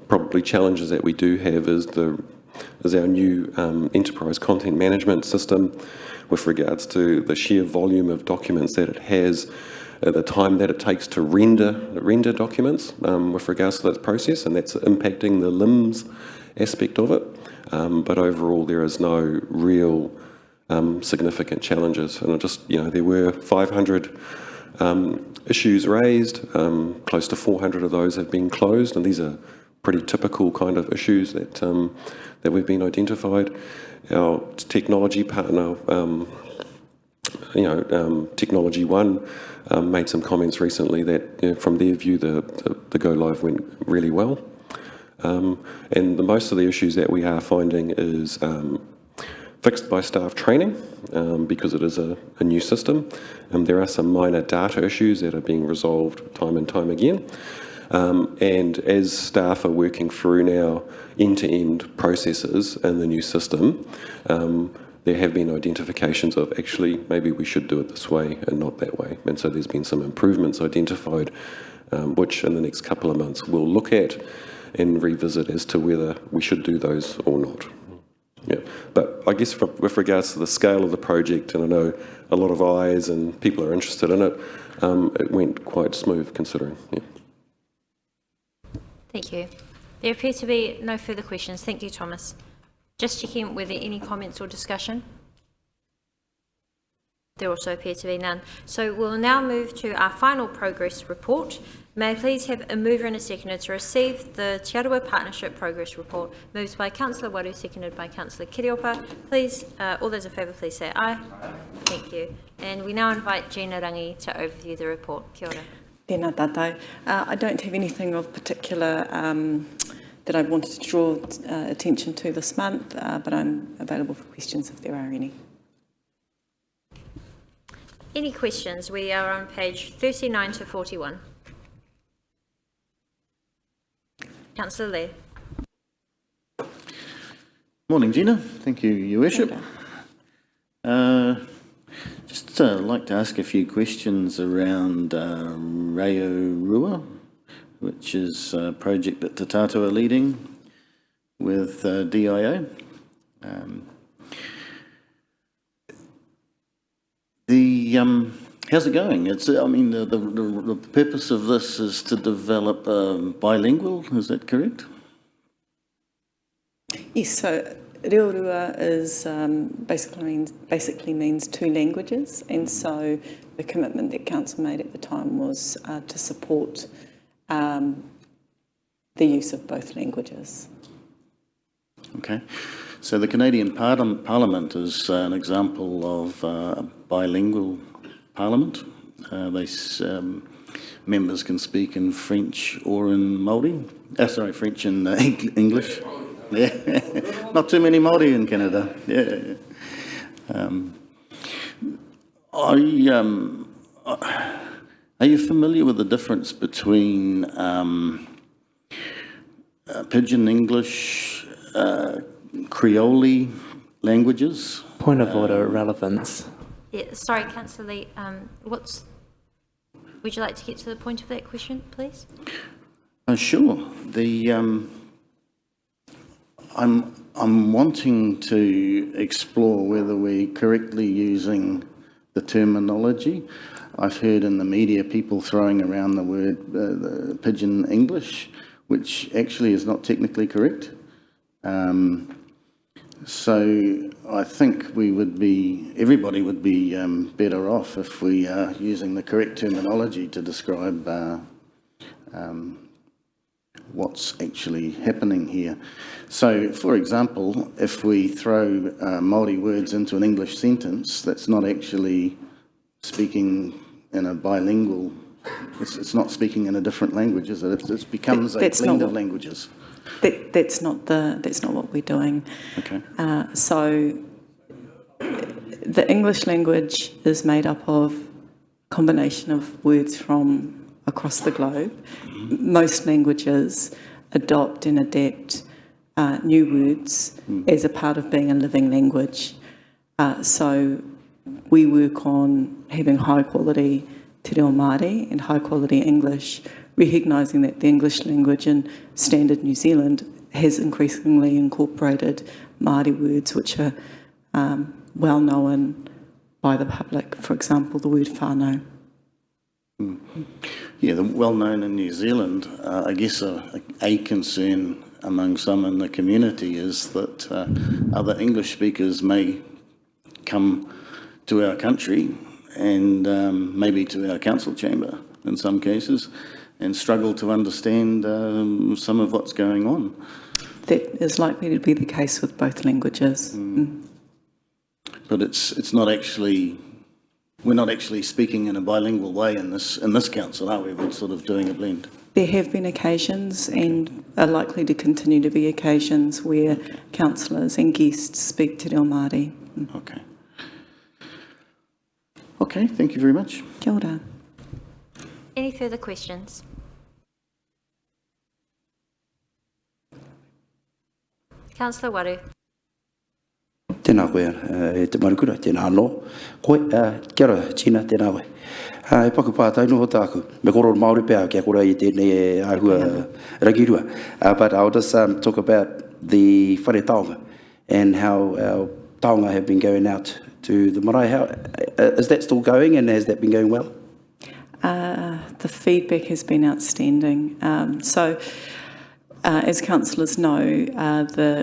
probably challenges that we do have is our new enterprise content management system, with regards to the sheer volume of documents that it has, the time that it takes to render documents with regards to that process, and that's impacting the LIMS aspect of it. But overall, there is no real significant challenges. And there were 500 issues raised, close to 400 of those have been closed, and these are pretty typical kind of issues that we've been identified. Our technology partner, Technology One, made some comments recently that, from their view, the go live went really well. And most of the issues that we are finding is fixed by staff training, because it is a new system. There are some minor data issues that are being resolved time and time again. And as staff are working through now end-to-end processes in the new system, there have been identifications of actually maybe we should do it this way and not that way. And so there's been some improvements identified, which in the next couple of months we'll look at and revisit as to whether we should do those or not. Yeah, but I guess with regards to the scale of the project, and I know a lot of eyes and people are interested in it, it went quite smooth considering. Yeah.
Thank you. There appear to be no further questions. Thank you, Thomas. Just checking, were there any comments or discussion? There also appear to be none. So we'll now move to our final progress report. May I please have a mover and a seconder to receive the Te Aroha Partnership Progress Report, moved by Councillor Waru, seconded by Councillor Kiriopa. Please, all those in favour, please say aye. Thank you. And we now invite Gina Rangi to overview the report. Kia ora.
Tēnā tātou. I don't have anything of particular that I wanted to draw attention to this month, but I'm available for questions if there are any.
Any questions? We are on page 39 to 41. Councillor Lee.
Morning, Gina. Thank you, Your Worship. Just like to ask a few questions around Rotorua, which is a project that Te Tātou are leading with DIO. How's it going? It's, I mean, the purpose of this is to develop bilingual, is that correct?
Yes, so Rotorua is basically means two languages, and so the commitment that Council made at the time was to support the use of both languages.
Okay. So the Canadian Parliament is an example of a bilingual parliament. Members can speak in French or in Māori. French and English. Yeah, not too many Māori in Canada. Yeah. Are you familiar with the difference between Pidgin English, Creole languages?
Point of order, relevance.
Yeah, sorry, Councillor Lee, would you like to get to the point of that question, please?
Sure. I'm wanting to explore whether we're correctly using the terminology. I've heard in the media people throwing around the word the Pidgin English, which actually is not technically correct. So I think everybody would be better off if we are using the correct terminology to describe what's actually happening here. So, for example, if we throw Māori words into an English sentence, that's not actually speaking in a bilingual, it's not speaking in a different language, is it? It becomes a blend of languages.
That's not what we're doing.
Okay.
So the English language is made up of a combination of words from across the globe. Most languages adopt and adapt new words as a part of being a living language. So we work on having high quality te reo Māori and high quality English, recognising that the English language in standard New Zealand has increasingly incorporated Māori words which are well known by the public. For example, the word whānau.
Yeah, the well known in New Zealand. I guess a concern among some in the community is that other English speakers may come to our country and maybe to our council chamber in some cases and struggle to understand some of what's going on.
That is likely to be the case with both languages.
But it's not actually, we're not actually speaking in a bilingual way in this council, are we? We're sort of doing a blend.
There have been occasions and are likely to continue to be occasions where councillors and guests speak te reo Māori.
Okay. Okay, thank you very much.
Kia ora.
Any further questions? Councillor Waru.
Tēnā koe, te marukura, tēnā anō. Koe, kia ora, Tina, tēnā koe. E paku pātainu ho tāku. Me koro Māori pēā, kia kora I tēnei e ahua rangirua. But I'll just talk about the whare taonga and how our taonga have been going out to the marae. How, is that still going and has that been going well?
The feedback has been outstanding. As councillors know,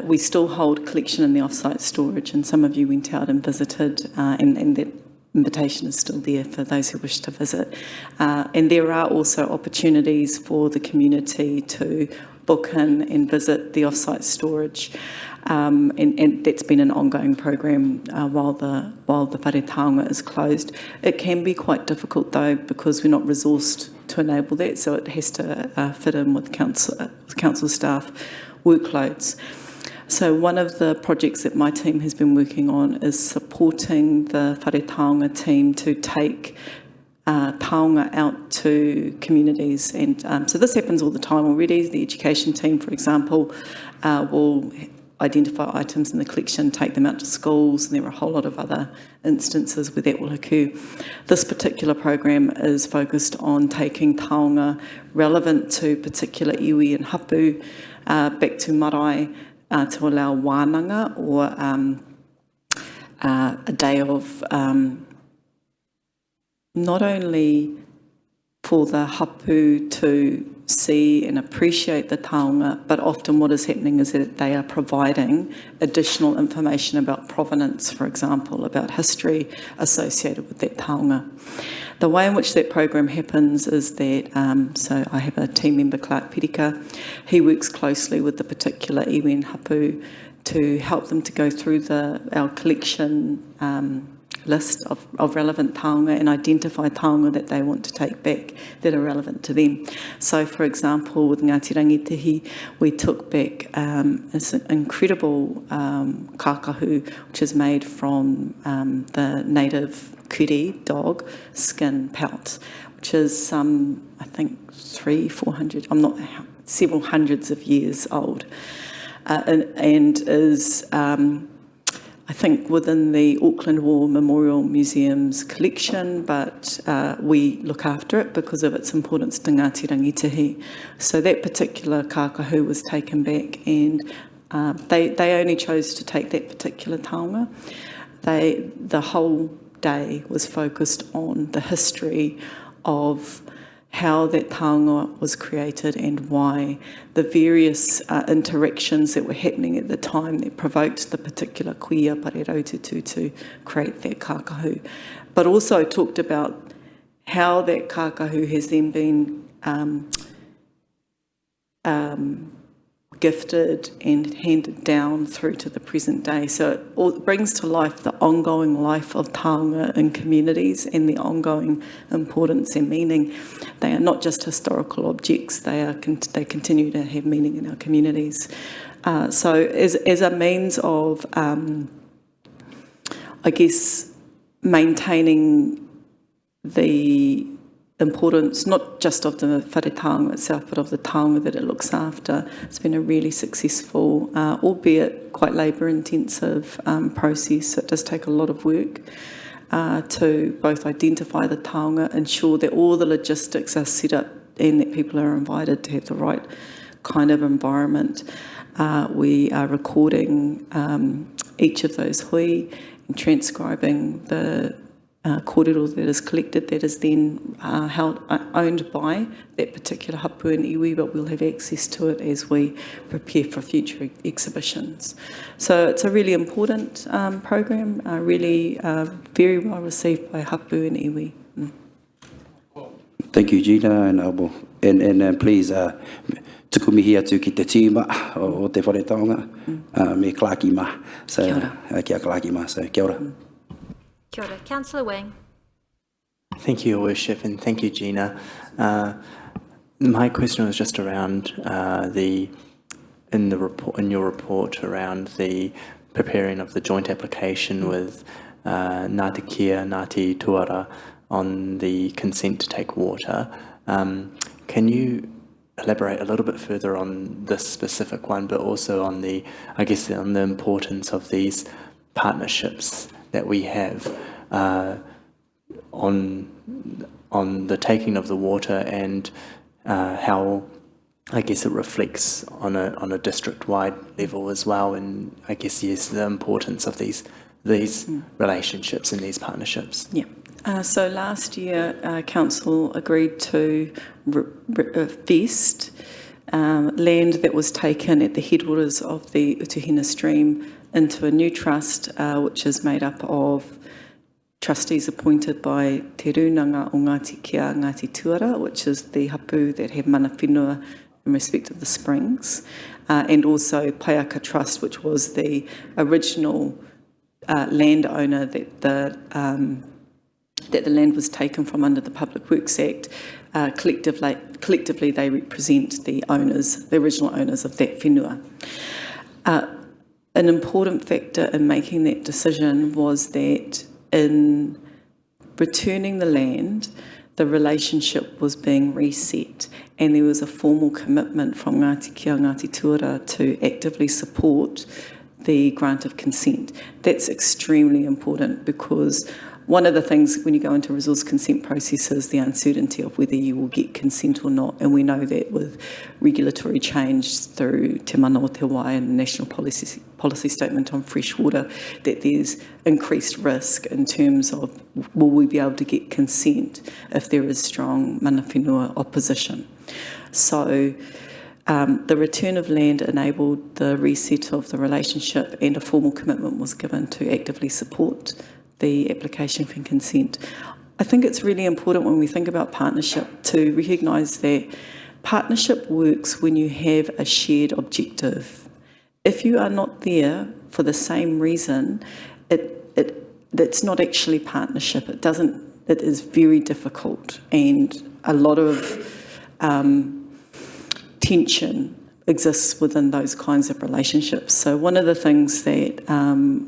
we still hold collection in the off-site storage, and some of you went out and visited, and that invitation is still there for those who wish to visit. And there are also opportunities for the community to book in and visit the off-site storage, and that's been an ongoing program while the whare taonga is closed. It can be quite difficult though, because we're not resourced to enable that, so it has to fit in with council staff workloads. So one of the projects that my team has been working on is supporting the whare taonga team to take taonga out to communities, and so this happens all the time already. The education team, for example, will identify items in the collection, take them out to schools, and there are a whole lot of other instances where that will occur. This particular program is focused on taking taonga relevant to particular iwi and hapu back to marae to allow wānanga, or a day of not only for the hapu to see and appreciate the taonga, but often what is happening is that they are providing additional information about provenance, for example, about history associated with that taonga. The way in which that program happens is that, so I have a team member, Clark Pirika, he works closely with the particular iwi and hapu to help them to go through our collection list of relevant taonga and identify taonga that they want to take back that are relevant to them. So, for example, with Ngāti Rangitihi, we took back this incredible kākahu, which is made from the native kuri dog skin pelt, which is I think 300-400, several hundreds of years old, and is I think within the Auckland War Memorial Museum's collection, but we look after it because of its importance to Ngāti Rangitihi. So that particular kākahu was taken back, and they only chose to take that particular taonga. The whole day was focused on the history of how that taonga was created and why the various interactions that were happening at the time that provoked the particular kuia pareraututu to create that kākahu. But also talked about how that kākahu has then been gifted and handed down through to the present day. So it brings to life the ongoing life of taonga in communities and the ongoing importance and meaning. They are not just historical objects, they continue to have meaning in our communities. So as a means of, I guess, maintaining the importance, not just of the whare taonga itself, but of the taonga that it looks after. It's been a really successful, albeit quite labour-intensive process. So it does take a lot of work to both identify the taonga, ensure that all the logistics are set up and that people are invited to have the right kind of environment. We are recording each of those hui and transcribing the kōrero that is collected, that is then owned by that particular hapu and iwi, but we'll have access to it as we prepare for future exhibitions. So it's a really important program, really very well received by hapu and iwi.
Thank you, Gina, and please, tuku mihi atu ki te tīma o te whare taonga, me klaki ma, so kia klaki ma, so kia ora.
Kia ora. Councillor Wing.
Thank you, Your Worship, and thank you, Gina. My question was just around in your report around the preparing of the joint application with Ngāti Kia, Ngāti Tuara on the consent to take water. Can you elaborate a little bit further on this specific one, but also on the importance of these partnerships that we have on the taking of the water, and how I guess it reflects on a district-wide level as well, and I guess yes, the importance of these relationships and these partnerships.
Yeah. So last year, Council agreed to vest land that was taken at the headwaters of the Utuhina stream into a new trust, which is made up of trustees appointed by Te Runanga o Ngāti Kia, Ngāti Tuara, which is the hapu that have mana whenua in respect of the springs, and also Paiaka Trust, which was the original landowner that the land was taken from under the Public Works Act. Collectively, they represent the owners, the original owners of that whenua. An important factor in making that decision was that in returning the land, the relationship was being reset, and there was a formal commitment from Ngāti Kia, Ngāti Tuara to actively support the grant of consent. That's extremely important, because one of the things when you go into resource consent processes, the uncertainty of whether you will get consent or not, and we know that with regulatory change through Te Mana o Te Wai and the National Policy Statement on Fresh Water, that there's increased risk in terms of will we be able to get consent if there is strong mana whenua opposition. So the return of land enabled the reset of the relationship, and a formal commitment was given to actively support the application for consent. I think it's really important when we think about partnership to recognise that partnership works when you have a shared objective, if you are not there for the same reason, it's not actually partnership. It is very difficult, and a lot of tension exists within those kinds of relationships. So one of the things that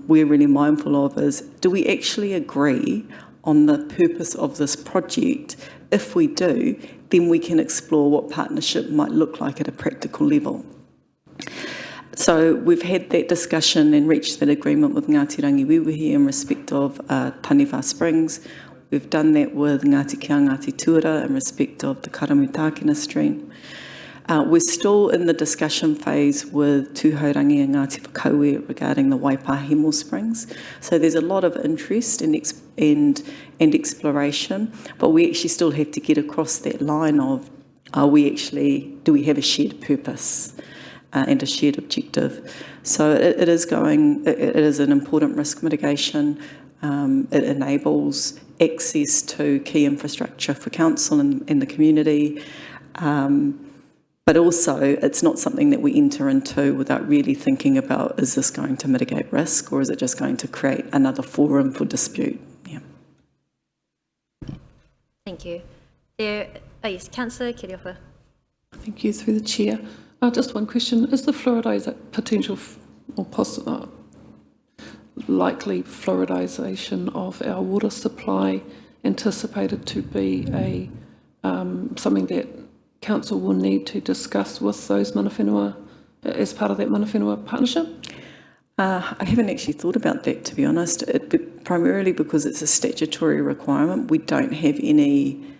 we're really mindful of is, do we actually agree on the purpose of this project? If we do, then we can explore what partnership might look like at a practical level. So we've had that discussion and reached that agreement with Ngāti Rangiwiwi in respect of Taniwha Springs. We've done that with Ngāti Kia Ngāti Tuara in respect of the Karamutakina stream. We're still in the discussion phase with Tūhaurangi and Ngāti Whakaue regarding the Waipahemo Springs. So there's a lot of interest and exploration, but we actually still have to get across that line of, do we have a shared purpose and a shared objective? So it is an important risk mitigation. It enables access to key infrastructure for council and the community. But also, it's not something that we enter into without really thinking about, is this going to mitigate risk, or is it just going to create another forum for dispute? Yeah.
Thank you. Yes, Councillor Kiriofa.
Thank you, through the chair. Just one question. Is the potential or likely fluoridisation of our water supply anticipated to be something that Council will need to discuss with those mana whenua as part of that mana whenua partnership?
I haven't actually thought about that, to be honest. Primarily because it's a statutory requirement. We don't have any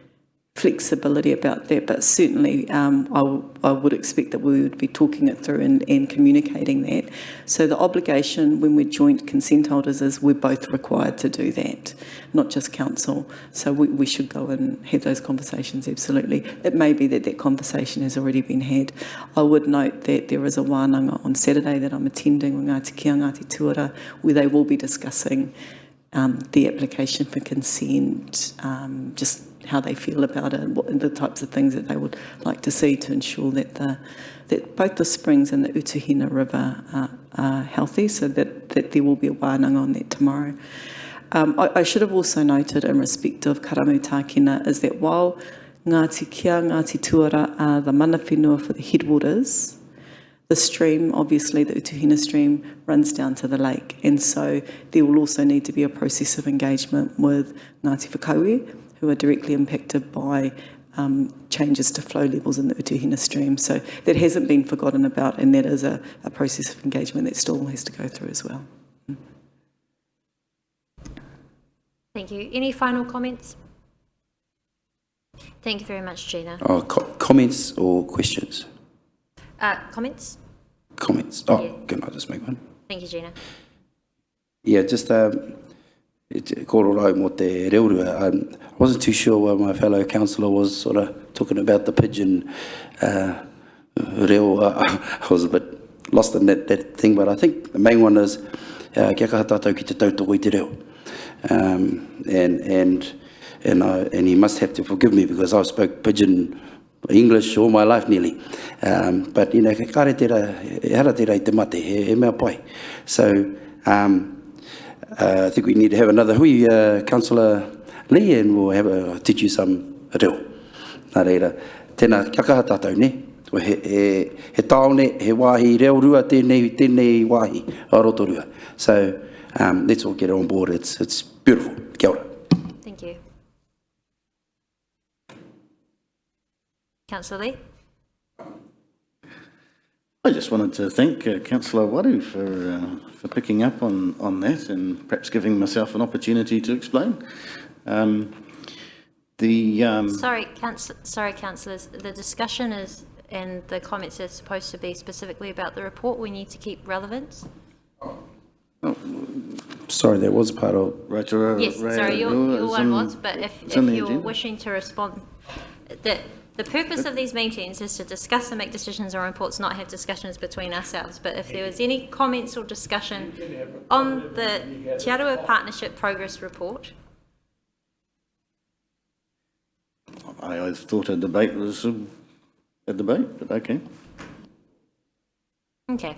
flexibility about that, but certainly I would expect that we would be talking it through and communicating that. So the obligation when we're joint consent holders is we're both required to do that, not just council. So we should go and have those conversations, absolutely. It may be that conversation has already been had. I would note that there is a wānanga on Saturday that I'm attending with Ngāti Kia Ngāti Tuara, where they will be discussing the application for consent, just how they feel about it, and the types of things that they would like to see to ensure that both the springs and the Utuhina River are healthy, so that there will be a wānanga on that tomorrow. I should have also noted in respect of Karamutakina is that while Ngāti Kia Ngāti Tuara are the mana whenua for the headwaters, the stream, obviously the Utuhina stream, runs down to the lake, and so there will also need to be a process of engagement with Ngāti Whakaue, who are directly impacted by changes to flow levels in the Utuhina stream. So that hasn't been forgotten about, and that is a process of engagement that still has to go through as well.
Thank you. Any final comments? Thank you very much, Gina.
Comments or questions?
Comments?
Comments.
Yeah.
Can I just make one?
Thank you, Gina.
Yeah, just kororau mo te reorua. I wasn't too sure why my fellow councillor was sort of talking about the pigeon reo. I was a bit lost in that thing, but I think the main one is kia kaha tātou ki te tautoko I te reo. And he must have to forgive me because I spoke pidgin English all my life nearly. But, you know, ka kare tera, hara tera I te mate, he mea pai. So, I think we need to have another hui, Councillor Lee, and we'll teach you some reo. Nā reira, tēnā kia kaha tātou ne, he taone, he wāhi reo rua, tēnei wāhi a Rotorua. So, let's all get on board. It's beautiful. Kia ora.
Thank you. Councillor Lee?
I just wanted to thank Councillor Waru for picking up on that and perhaps giving myself an opportunity to explain.
Sorry, councillors. The discussion is and the comments are supposed to be specifically about the report. We need to keep relevance.
Sorry, that was part of
Rotorua.
Yes, sorry, your one was, but if you're wishing to respond, the purpose of these meetings is to discuss and make decisions on reports, not have discussions between ourselves. But if there was any comments or discussion on the Te Aroha Partnership Progress Report.
I thought a debate was a debate, but okay.
Okay.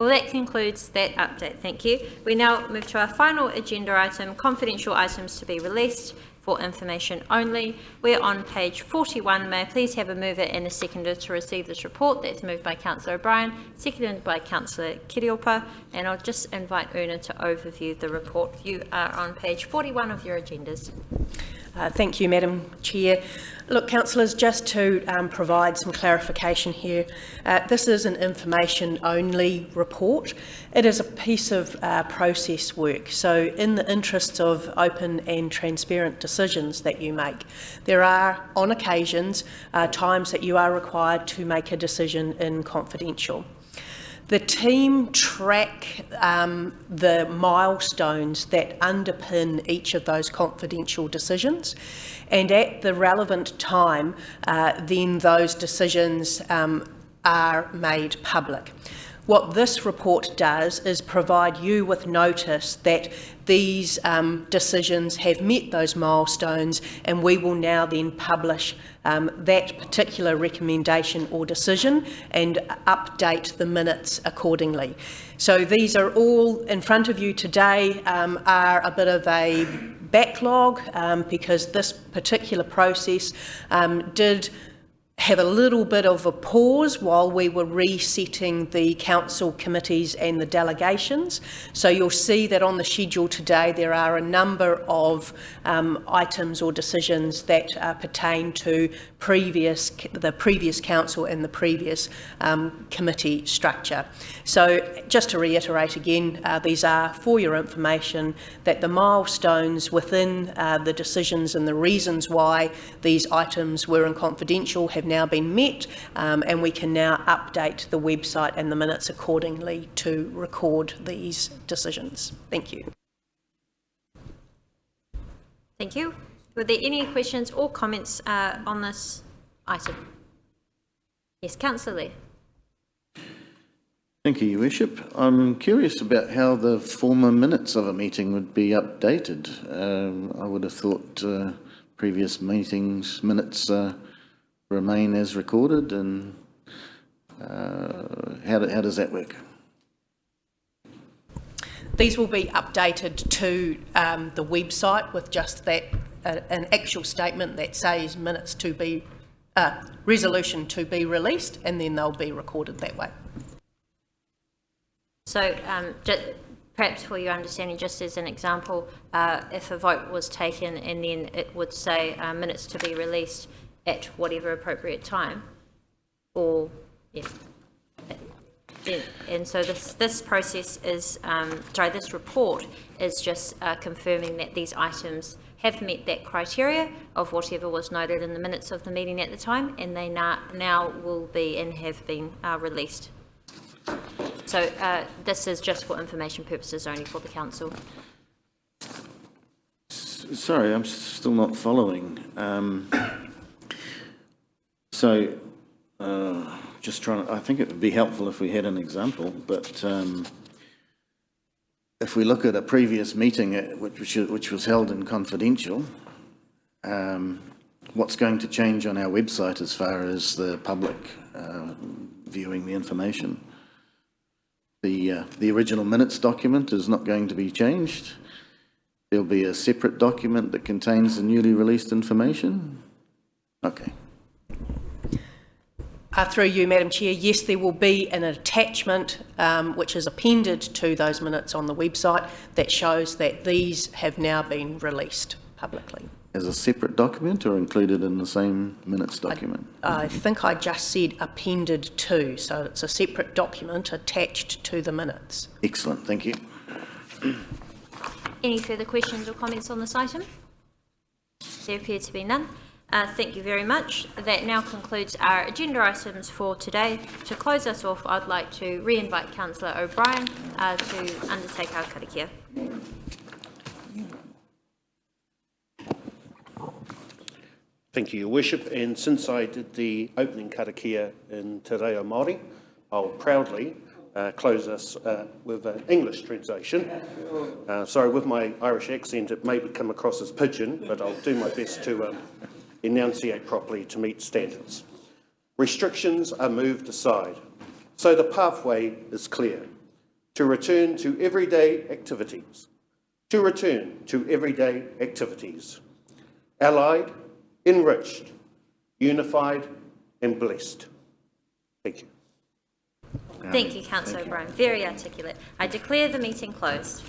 Well, that concludes that update. Thank you. We now move to our final agenda item, confidential items to be released for information only. We're on page 41. May I please have a mover and a seconder to receive this report? That's moved by Councillor O'Brien, seconded by Councillor Kiriopa, and I'll just invite Una to overview the report. You are on page 41 of your agendas.
Thank you, Madam Chair. Look, councillors, just to provide some clarification here, this is an information-only report. It is a piece of process work. So in the interests of open and transparent decisions that you make, there are, on occasions, times that you are required to make a decision in confidential. The team track the milestones that underpin each of those confidential decisions, and at the relevant time, then those decisions are made public. What this report does is provide you with notice that these decisions have met those milestones, and we will now then publish that particular recommendation or decision and update the minutes accordingly. So these are all in front of you today, are a bit of a backlog because this particular process did have a little bit of a pause while we were resetting the council committees and the delegations. So you'll see that on the schedule today there are a number of items or decisions that pertain to the previous council and the previous committee structure. So just to reiterate again, these are for your information that the milestones within the decisions and the reasons why these items were in confidential have now been met, and we can now update the website and the minutes accordingly to record these decisions. Thank you.
Thank you. Were there any questions or comments on this item? Yes, Councillor Lee.
Thank you, Your Worship. I'm curious about how the former minutes of a meeting would be updated. I would have thought previous meetings' minutes remain as recorded, and how does that work?
These will be updated to the website with just that an actual statement that says minutes to be resolution to be released, and then they'll be recorded that way.
So perhaps for your understanding, just as an example, if a vote was taken and then it would say minutes to be released at whatever appropriate time, or yeah. And so this process is, this report is just confirming that these items have met that criteria of whatever was noted in the minutes of the meeting at the time, and they now will be and have been released. So this is just for information purposes only for the council.
Sorry, I'm still not following. Just trying to, I think it would be helpful if we had an example, but if we look at a previous meeting which was held in confidential, what's going to change on our website as far as the public viewing the information? The original minutes document is not going to be changed. There'll be a separate document that contains the newly released information. Okay.
Through you, Madam Chair, yes, there will be an attachment which is appended to those minutes on the website that shows that these have now been released publicly.
As a separate document or included in the same minutes document?
I think I just said appended to, so it's a separate document attached to the minutes.
Excellent, thank you.
Any further questions or comments on this item? There appear to be none. Thank you very much. That now concludes our agenda items for today. To close us off, I'd like to re-invite Councillor O'Brien to undertake our karakia.
Thank you, Your Worship. And since I did the opening karakia in Te Reo Māori, I'll proudly close us with an English translation. Sorry, with my Irish accent, it may come across as pidgin, but I'll do my best to enunciate properly to meet standards. Restrictions are moved aside, so the pathway is clear. to return to everyday activities. To return to everyday activities. Allied, enriched, unified and blessed. Thank you.
Thank you, Councillor O'Brien. Very articulate. I declare the meeting closed.